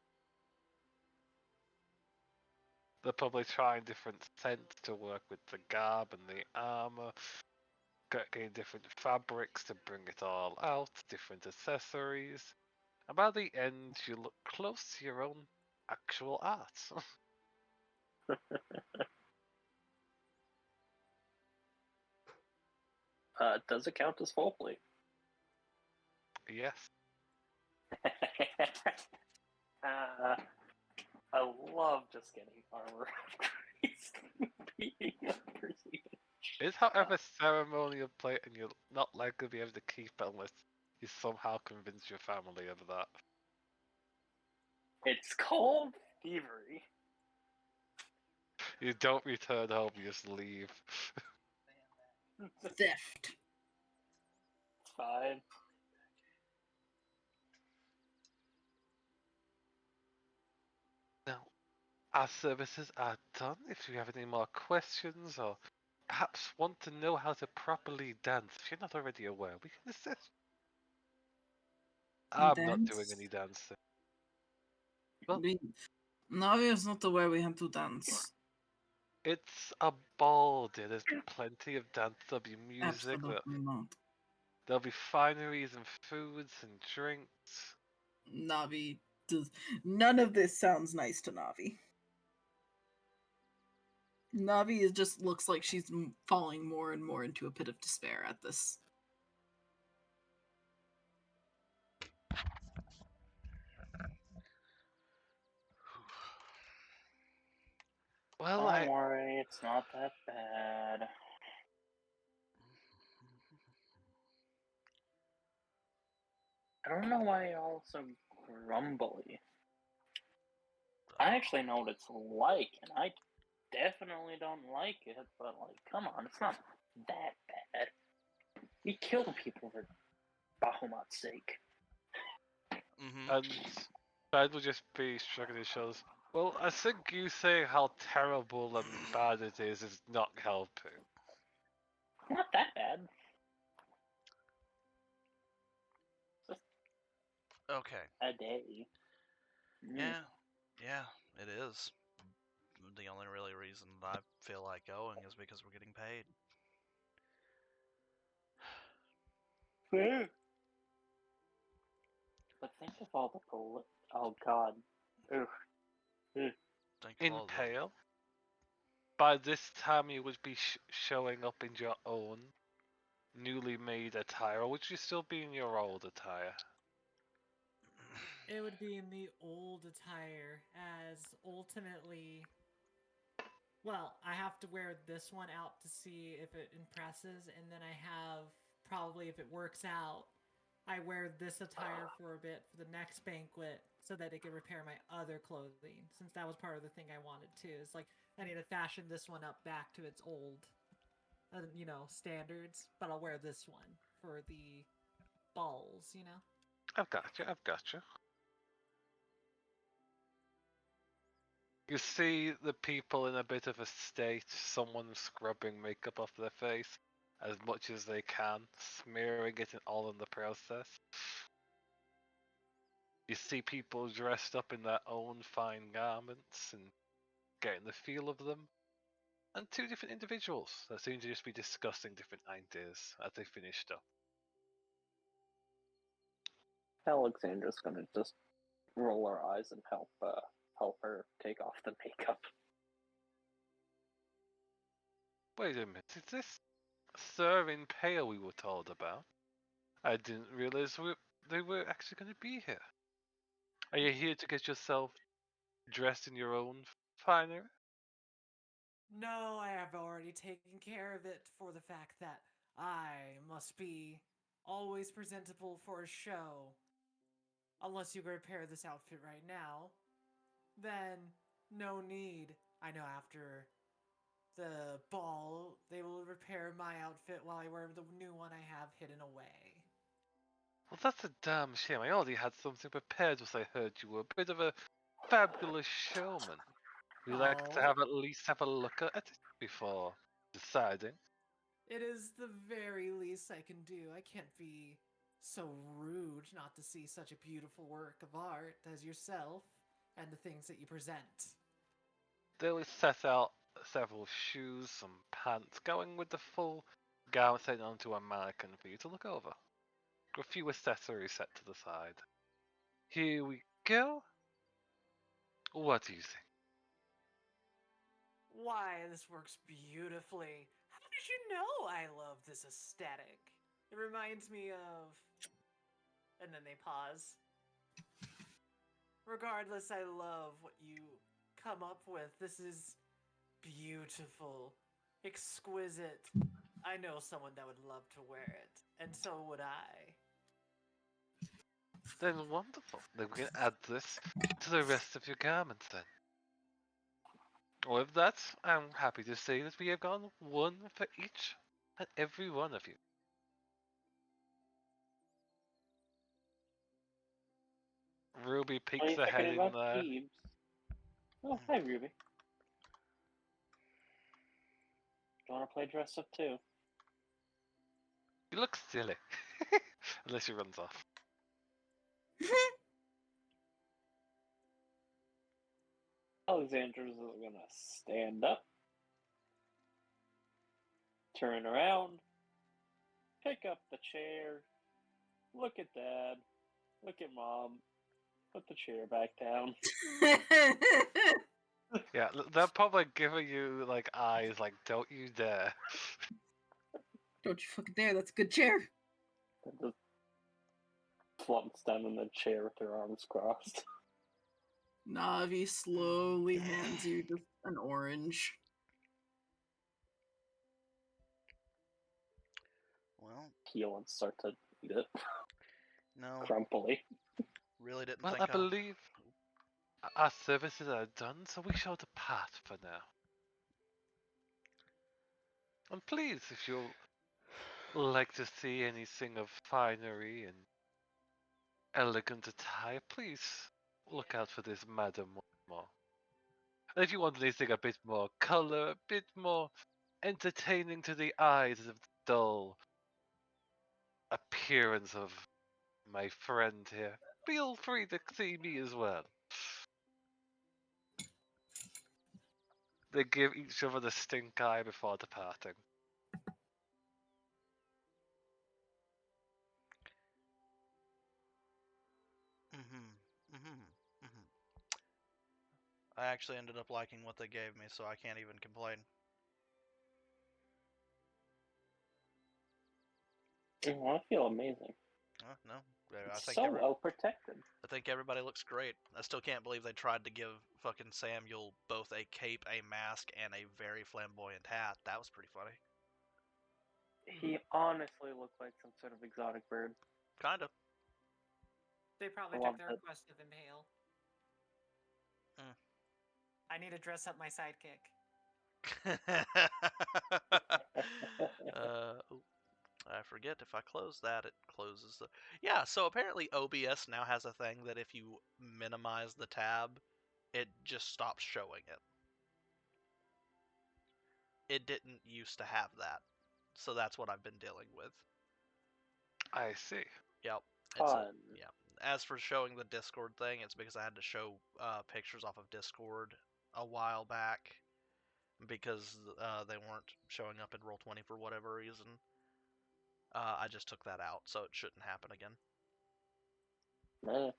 They're probably trying different scents to work with the garb and the armor, getting different fabrics to bring it all out, different accessories. And by the end, you look close to your own actual art. Does it count as full plate? Yes. I love just getting armor upgrades being perceived. It's however ceremonial plate, and you're not likely to be able to keep it unless you somehow convince your family of that. It's called thievery. You don't return home, you just leave. Theft. It's fine. Now, our services are done. If you have any more questions or perhaps want to know how to properly dance, if you're not already aware, we can assist. I'm not doing Dance? any dancing. Well, Navi is not aware we have to dance. it's a ball, dear. There's plenty of dance. There'll be music. Absolutely not. There'll be fineries and foods and drinks. Navi does. None of this sounds nice to Navi. Navi just looks like she's falling more and more into a pit of despair at this. Well, Don't worry, it's not that bad. I don't know why y'all so grumbly. I actually know what it's like, and I definitely don't like it, but, like, come on, it's not that bad. We killed people for Bahamut's sake. Mm-hmm. and Brad will just be shrugging his shoulders. Well, I think you saying how terrible and bad it is not helping. Not that bad. Just Okay. a day. Yeah, it is. The only really reason I feel like going is because we're getting paid. Yeah. But think of all the oh god. Ugh. Think of In all the Pale, by this time you would be showing up in your own newly made attire, or would you still be in your old attire? It would be in the old attire, as ultimately. Well, I have to wear this one out to see if it impresses, and then I have, probably if it works out, I wear this attire for a bit for the next banquet so that it can repair my other clothing, since that was part of the thing I wanted too. It's like, I need to fashion this one up back to its old, standards, but I'll wear this one for the balls, I've got you, I've got you. You see the people in a bit of a state, someone scrubbing makeup off their face as much as they can, smearing it all in the process. You see people dressed up in their own fine garments and getting the feel of them. And two different individuals that seem to just be discussing different ideas as they finished up. Alexandra's gonna just roll her eyes and help her take off the makeup. Wait a minute, is this Sir in Pale we were told about? I didn't realize they were actually going to be here. Are you here to get yourself dressed in your own finery? No, I have already taken care of it for the fact that I must be always presentable for a show. Unless you repair this outfit right now, then no need. I know after the ball, they will repair my outfit while I wear the new one I have hidden away. Well, that's a damn shame. I already had something prepared as I heard you were a bit of a fabulous showman. We like to Oh. have at least have a look at it before deciding. It is the very least I can do. I can't be so rude not to see such a beautiful work of art as yourself and the things that you present. They will set out several shoes, some pants, going with the full gown set onto a mannequin for you to look over. A few accessories set to the side. Here we go. What do you think? Why, this works beautifully. How did you know I love this aesthetic? It reminds me of... And then they pause. Regardless, I love what you come up with. This is beautiful, exquisite. I know someone that would love to wear it, and so would I. Then wonderful. Then we can add this to the rest of your garments then. With that, I'm happy to say that we have gone one for each and every one of you. Ruby What are peeks you her head thinking in about there. Thebes? Oh, hi, Ruby. Do you want to play dress up too? You look silly. Unless she runs off. Alexandra's gonna stand up, turn around, pick up the chair, look at Dad, look at Mom, put the chair back down. Yeah, they're probably giving you like eyes like, don't you dare. Don't you fucking dare, that's a good chair. And just flumps down in the chair with her arms crossed. Navi slowly hands you just an orange. Well, Peel and start to eat it no, crumpily. really didn't Well, think I believe our services are done, so we shall depart for now. And please, if you'll like to see anything of finery and elegant attire, please look out for this Madam more. And if you want anything a bit more color, a bit more entertaining to the eyes of the dull appearance of my friend here, feel free to see me as well. They give each other the stink eye before departing. I actually ended up liking what they gave me, so I can't even complain. Oh, I feel amazing. No, I It's think so well protected. I think everybody looks great. I still can't believe they tried to give fucking Samuel both a cape, a mask, and a very flamboyant hat. That was pretty funny. He honestly looked like some sort of exotic bird. Kind of. They probably I took love the that. request of Impale. Mm. I need to dress up my sidekick. Ooh, I forget if I close that, it closes the. Yeah, so apparently OBS now has a thing that if you minimize the tab, it just stops showing it. It didn't used to have that, so that's what I've been dealing with. I see. Yep. Fun. Yeah. As for showing the Discord thing, it's because I had to show pictures off of Discord a while back because they weren't showing up in Roll20 for whatever reason. I just took that out, so it shouldn't happen again. Meh.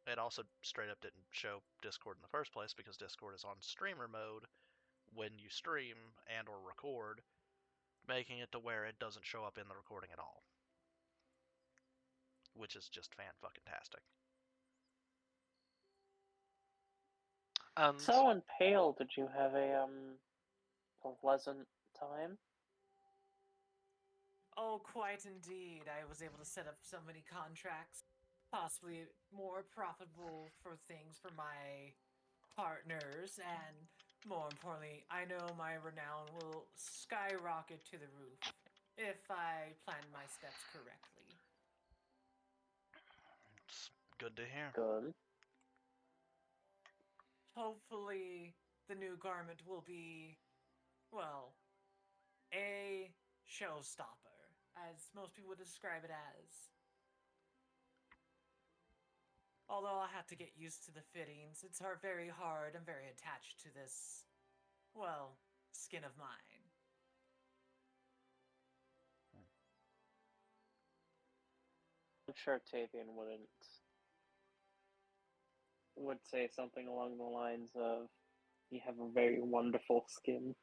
It also straight up didn't show Discord in the first place because Discord is on streamer mode when you stream and or record, making it to where it doesn't show up in the recording at all. Which is just fan-fucking-tastic. And So in Pale, did you have a pleasant time? Oh, quite indeed. I was able to set up so many contracts, possibly more profitable for things for my partners, and more importantly, I know my renown will skyrocket to the roof if I plan my steps correctly. It's good to hear. Good. Hopefully, the new garment will be, well, a showstopper, as most people would describe it as. Although I'll have to get used to the fittings, it's very hard. I'm very attached to this, well, skin of mine. I'm sure Tavian would say something along the lines of, "You have a very wonderful skin."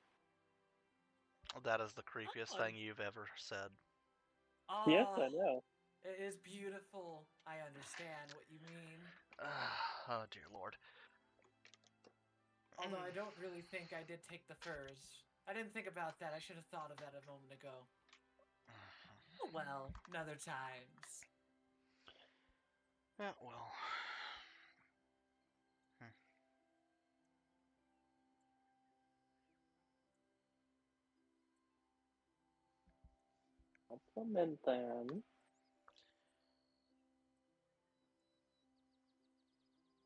That is the creepiest thing you've ever said. Oh, Yes, I know. it is beautiful. I understand what you mean. Oh, dear lord. Although I don't really think I did take the furs. I didn't think about that. I should have thought of that a moment ago. Oh, well, another times. Yeah, well. Compliment them.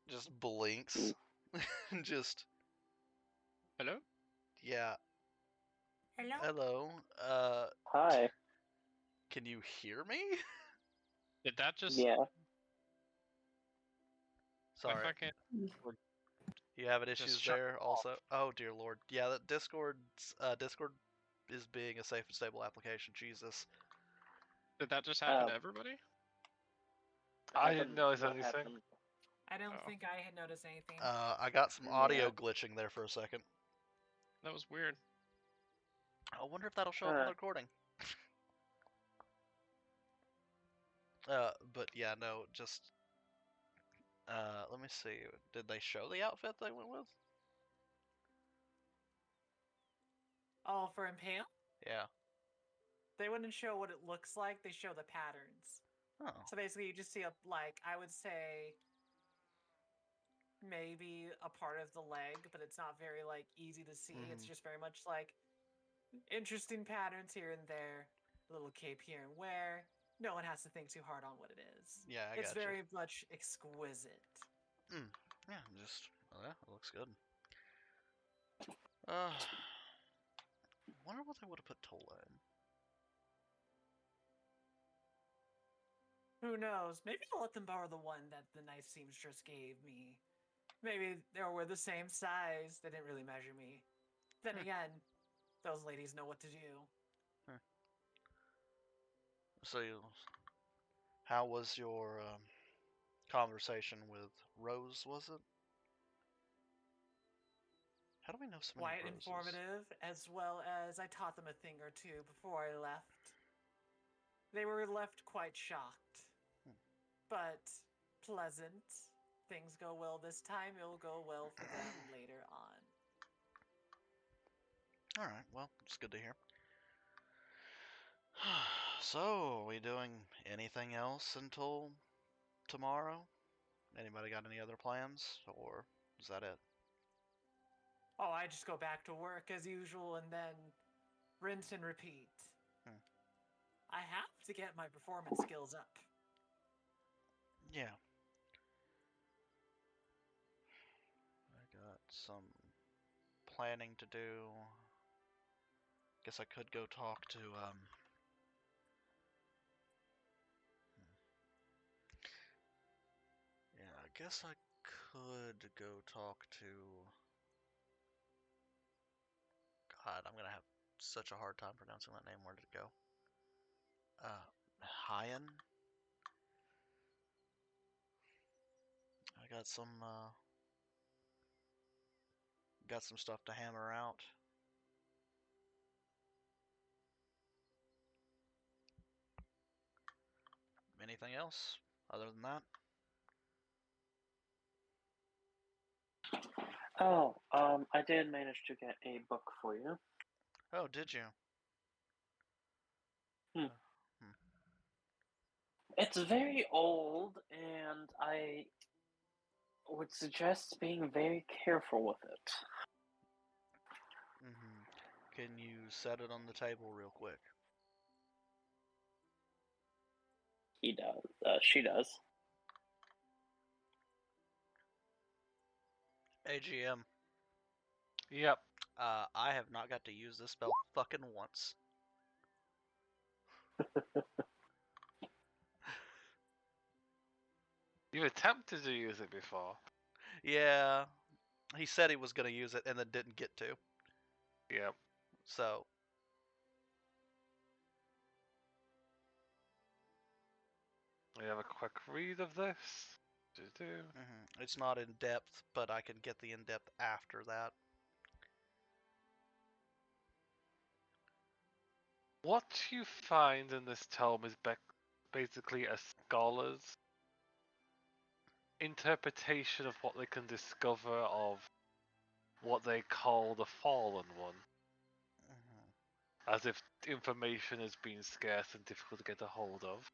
Just blinks Just Hello? yeah. Hello? Hello. Hi. Can you hear me? Did that just... Yeah. My Sorry. fucking... You having Just issues shut there also? Oh dear lord. Yeah, that Discord is being a safe and stable application. Jesus. Did that just happen Uh, to everybody? I didn't notice what anything. happened? I don't Oh. think I had noticed anything. I got some audio Yeah. glitching there for a second. That was weird. I wonder if that'll show up on Huh. the recording. But yeah, no, just let me see. Did they show the outfit they went with? Oh, for Impale? Yeah. They wouldn't show what it looks like, they show the patterns. Oh. So basically, you just see I would say, maybe a part of the leg, but it's not very, easy to see. It's Mhm. just very much, interesting patterns here and there, a little cape here and where. No one has to think too hard on what it is. Yeah, I It's gotcha. very much exquisite. Yeah, just yeah, it looks good. Uh, wonder what they would have put Tola in. Who knows? Maybe I'll let them borrow the one that the nice seamstress gave me. Maybe they were the same size. They didn't really measure me. Then again, those ladies know what to do. So, how was your conversation with Rose? Was it? How do we know so many Quite Roses? informative, as well as I taught them a thing or two before I left. They were left quite shocked, but pleasant. Things go well this time, it'll go well for them later on. Alright, well, it's good to hear. So, are we doing anything else until tomorrow? Anybody got any other plans, or is that it? Oh, I just go back to work as usual and then rinse and repeat. I have to get my performance skills up. Yeah. I got some planning to do. Guess I could go talk to, yeah, I guess I could go talk to... God, I'm gonna have such a hard time pronouncing that name. Where did it go? Hyan? I got some stuff to hammer out. Anything else other than that? Oh, I did manage to get a book for you. Oh, did you? It's very old, and I would suggest being very careful with it. Can you set it on the table real quick? He does. She does. AGM. Yep. I have not got to use this spell fucking once. You've attempted to use it before. Yeah, he said he was gonna use it and then didn't get to. Yep. So, We have a quick read of this. it's not in depth, but I can get the in depth after that. What you find in this tome is basically a scholar's interpretation of what they can discover of what they call the Fallen One. As if information has been scarce and difficult to get a hold of.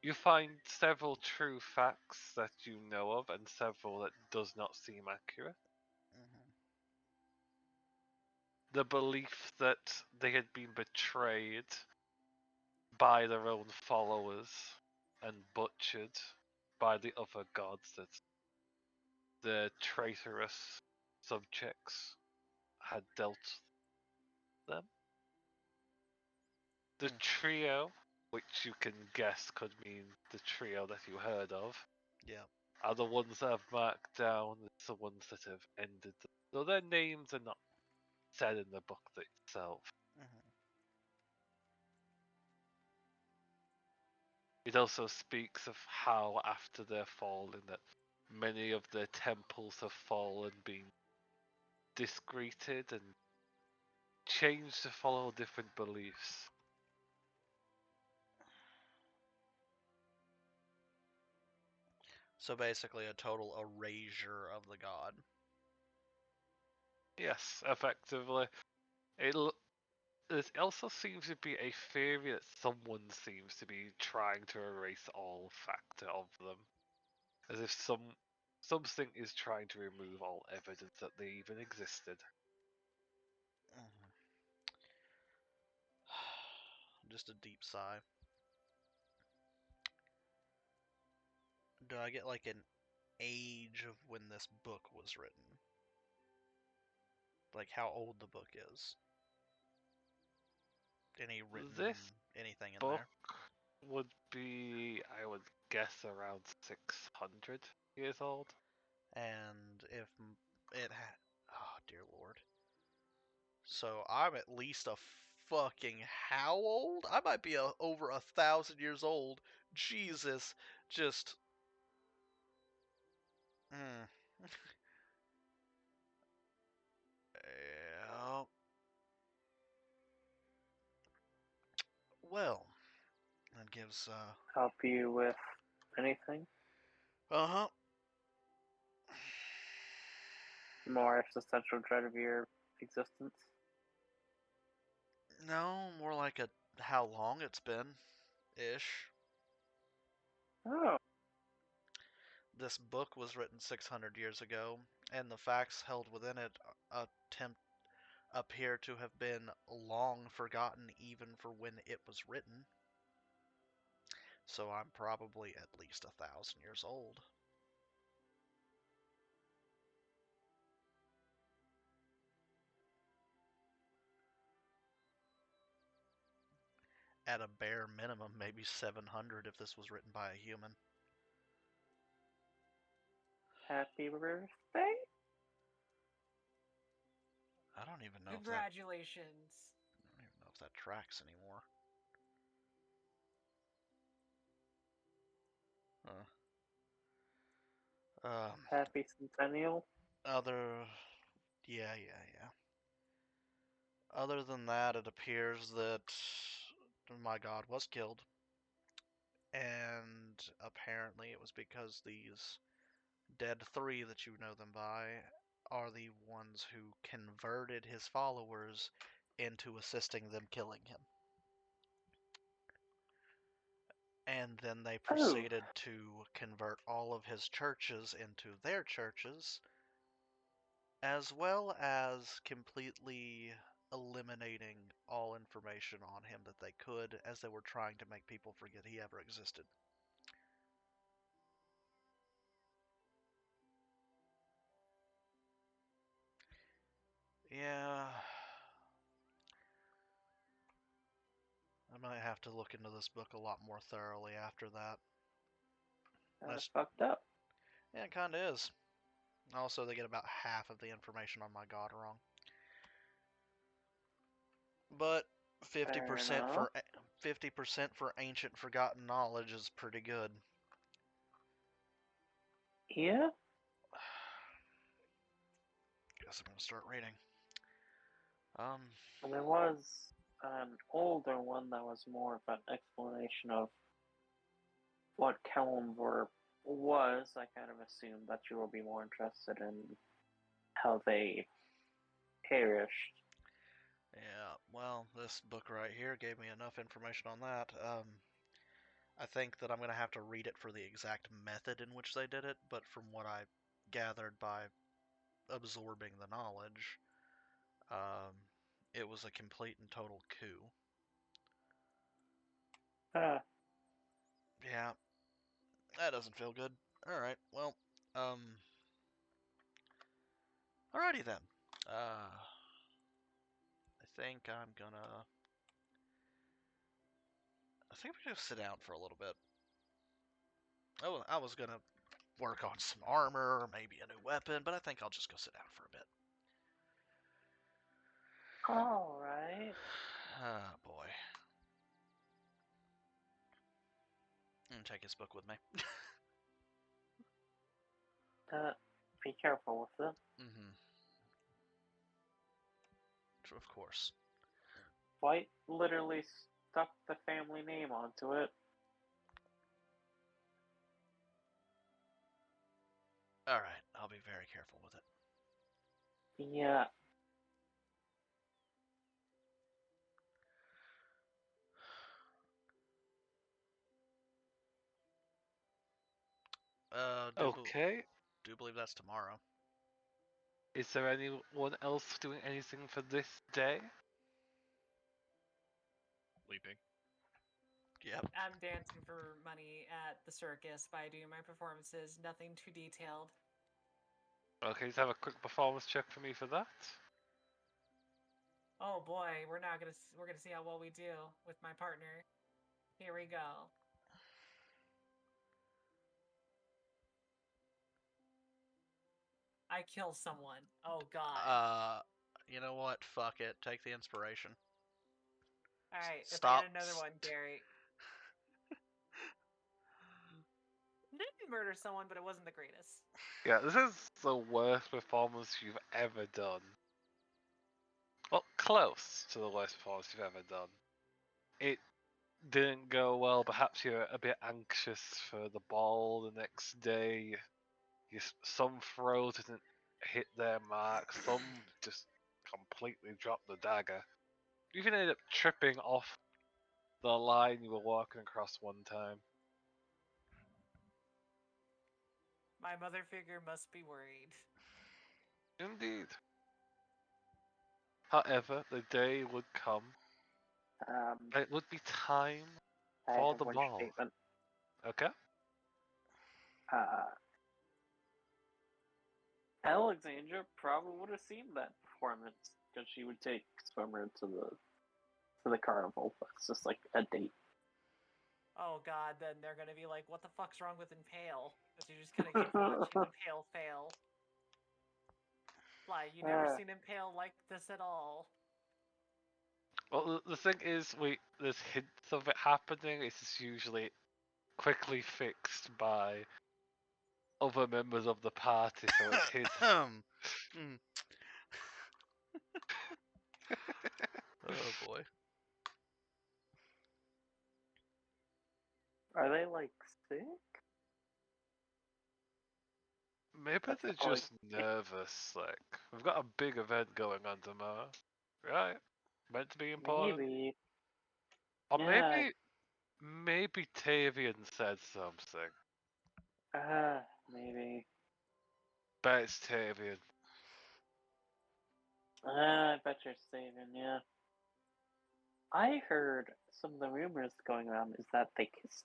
You find several true facts that you know of and several that does not seem accurate. The belief that they had been betrayed by their own followers and butchered by the other gods that the traitorous subjects had dealt them. The Hmm. trio, which you can guess could mean the trio that you heard of, Yeah. are the ones that have marked down as the ones that have ended. So their names are not said in the book itself. Hmm. It also speaks of how after their falling that many of their temples have fallen, been discreted and changed to follow different beliefs. So basically, a total erasure of the god. Yes, effectively. There also seems to be a theory that someone seems to be trying to erase all factor of them. As if something is trying to remove all evidence that they even existed. Mhm. Just a deep sigh. Do I get like an age of when this book was written? Like how old the book is? Any written This anything in book there? would be, I would guess, around 600 years old. And if it had, oh dear lord. So I'm at least a fucking how old? I might be over 1,000 years old. Jesus, just. Mm. Yeah. Well, that gives Help you with anything? uh-huh. More existential dread of your existence? No, more like a how long it's been ish. Oh, This book was written 600 years ago, and the facts held within it appear to have been long forgotten even for when it was written. So I'm probably at least 1,000 years old. At a bare minimum, maybe 700 if this was written by a human. happy birthday? I don't even know Congratulations. I don't even know if that tracks anymore. Happy centennial? Other, yeah. Other than that, it appears that my god was killed, and apparently it was because these dead three that you know them by are the ones who converted his followers into assisting them killing him. And then they Oh, proceeded to convert all of his churches into their churches, as well as completely eliminating all information on him that they could, as they were trying to make people forget he ever existed. Yeah, I might have to look into this book a lot more thoroughly after that. that's That's, fucked up. yeah, it kind of is. Also, they get about half of the information on my god wrong. But 50% enough. for 50% for ancient forgotten knowledge is pretty good. Yeah? Guess I'm gonna start reading. There was an older one that was more of an explanation of what Kellenvor was. I kind of assumed that you will be more interested in how they perished. Yeah, well, this book right here gave me enough information on that. I think that I'm gonna have to read it for the exact method in which they did it, but from what I gathered by absorbing the knowledge, um, it was a complete and total coup. Ah, Yeah, that doesn't feel good. Alright, well, um, Alrighty then. I think I'm gonna. I think we're gonna sit down for a little bit. Oh, I was gonna work on some armor, or maybe a new weapon, but I think I'll just go sit down for a bit. All right. Oh boy. And take his book with me. Be careful with it. Mm-hmm. Of course. White literally stuck the family name onto it. Alright, I'll be very careful with it. Yeah. Okay. Do believe that's tomorrow. Is there anyone else doing anything for this day? Sleeping. Yep. I'm dancing for money at the circus by doing my performances. Nothing too detailed. Okay, let's have a quick performance check for me for that. Oh boy, we're gonna see how well we do with my partner. Here we go. I kill someone. Oh god. You know what? Fuck it. Take the inspiration. All right, stop. if I get another one, Gary. Didn't murder someone, but it wasn't the greatest. Yeah, this is the worst performance you've ever done. Well, close to the worst performance you've ever done. It didn't go well. Perhaps you're a bit anxious for the ball the next day. Some throws didn't hit their mark. Some just completely dropped the dagger. You even ended up tripping off the line you were walking across one time. My mother figure must be worried. Indeed. However, the day would come. It would be time I for have the one ball. statement. Okay? Alexandra probably would have seen that performance because she would take Swimmer to the carnival. It's just like a date. Oh god, then they're gonna be like, what the fuck's wrong with Impale? But you're just gonna keep watching Impale fail. Like, you never seen Impale like this at all. Well, the thing is, there's hints of it happening. It's just usually quickly fixed by other members of the party, so it's his. Mm. Oh boy. Are they like sick? Maybe That's they're the point. just nervous. Like, we've got a big event going on tomorrow, right? Meant to be important. Maybe. Or Yeah. maybe Tavian said something. Maybe. Bet it's Tavian. I bet you're saving, yeah. I heard some of the rumors going around is that they kissed.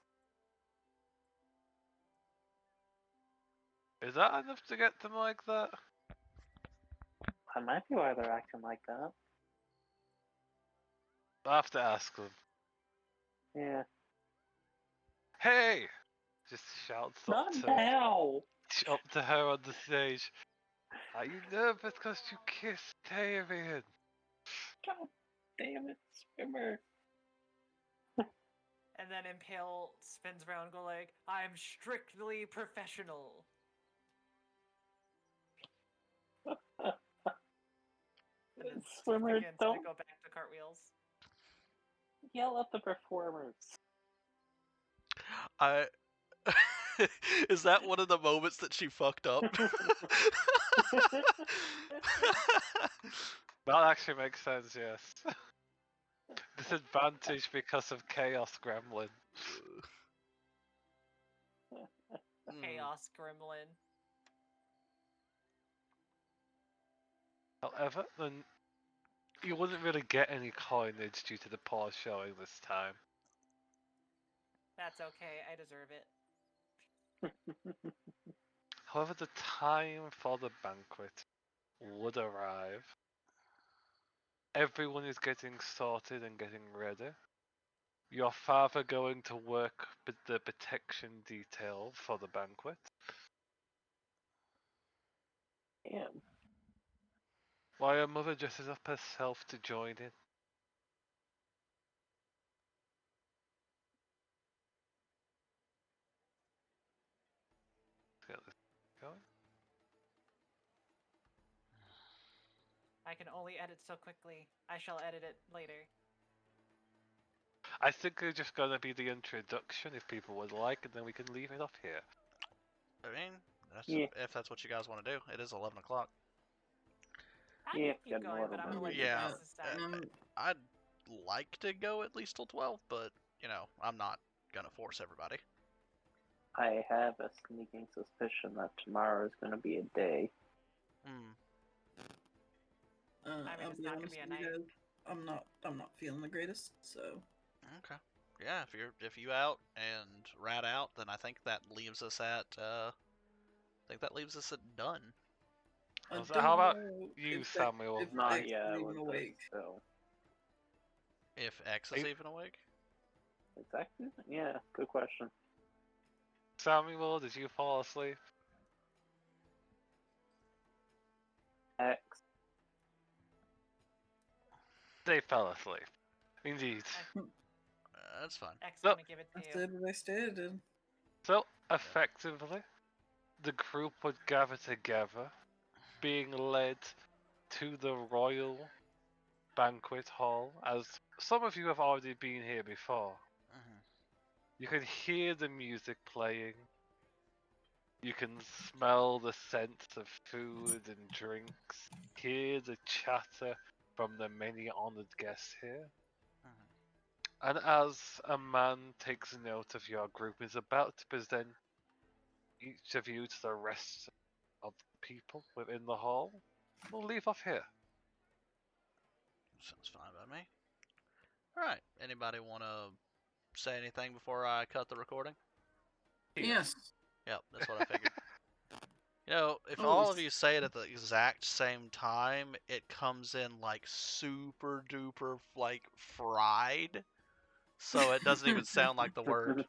Is that enough to get them like that? That might be why they're acting like that. I have to ask them. Yeah. Hey! Just shouts Not up now! to her on the stage. Are you nervous because you kissed Tavian? God damn it, Swimmer. And then Impale spins around and go like, I'm strictly professional. And then Swimmer, begins don't to go back to cartwheels. yell at the performers. Is that one of the moments that she fucked up? That actually makes sense, yes. Disadvantage because of Chaos Gremlin. Chaos Gremlin. However, then you wouldn't really get any coinage due to the poor showing this time. That's okay, I deserve it. However, the time for the banquet would arrive. Everyone is getting sorted and getting ready. Your father going to work with the protection detail for the banquet. Yeah. While your mother dresses up herself to join in. Let's get this going. I can only edit so quickly. I shall edit it later. I think it's just gonna be the introduction if people would like, and then we can leave it off here. I mean, that's Yeah. if that's what you guys want to do. It is 11 o'clock. I Yeah, can keep getting a going, little but I'm bit gonna let late. you Yeah. guys decide. I'd like to go at least till 12, but, you know, I'm not gonna force everybody. I have a sneaking suspicion that tomorrow is going to be a day. Hmm. I mean, I'll it's be not gonna honest be a with you night. guys, I'm not feeling the greatest, so Okay. Yeah, if you out and rat out, then I think that leaves us at done. I So don't how about know you, if Samuel? If Not X yet. is I even was awake. So If X is Hey. even awake. exactly. Yeah. Good question. Samuel, did you fall asleep? X. They fell asleep. Indeed. That's fine. X So- gonna give it I to you. said what I stated. So, effectively, the group would gather together, being led to the royal banquet hall, as some of you have already been here before. Mhm. You can hear the music playing. You can smell the scents of food and drinks. Hear the chatter from the many honored guests here. Mhm. And as a man takes note of your group is about to present each of you to the rest of the people within the hall, we'll leave off here. Sounds fine by me. All right. Anybody want to say anything before I cut the recording? Here. Yes. Yep, that's what I figured. You know, if Oh, all of s- you say it at the exact same time, it comes in like super duper like fried. So it doesn't even sound like the word.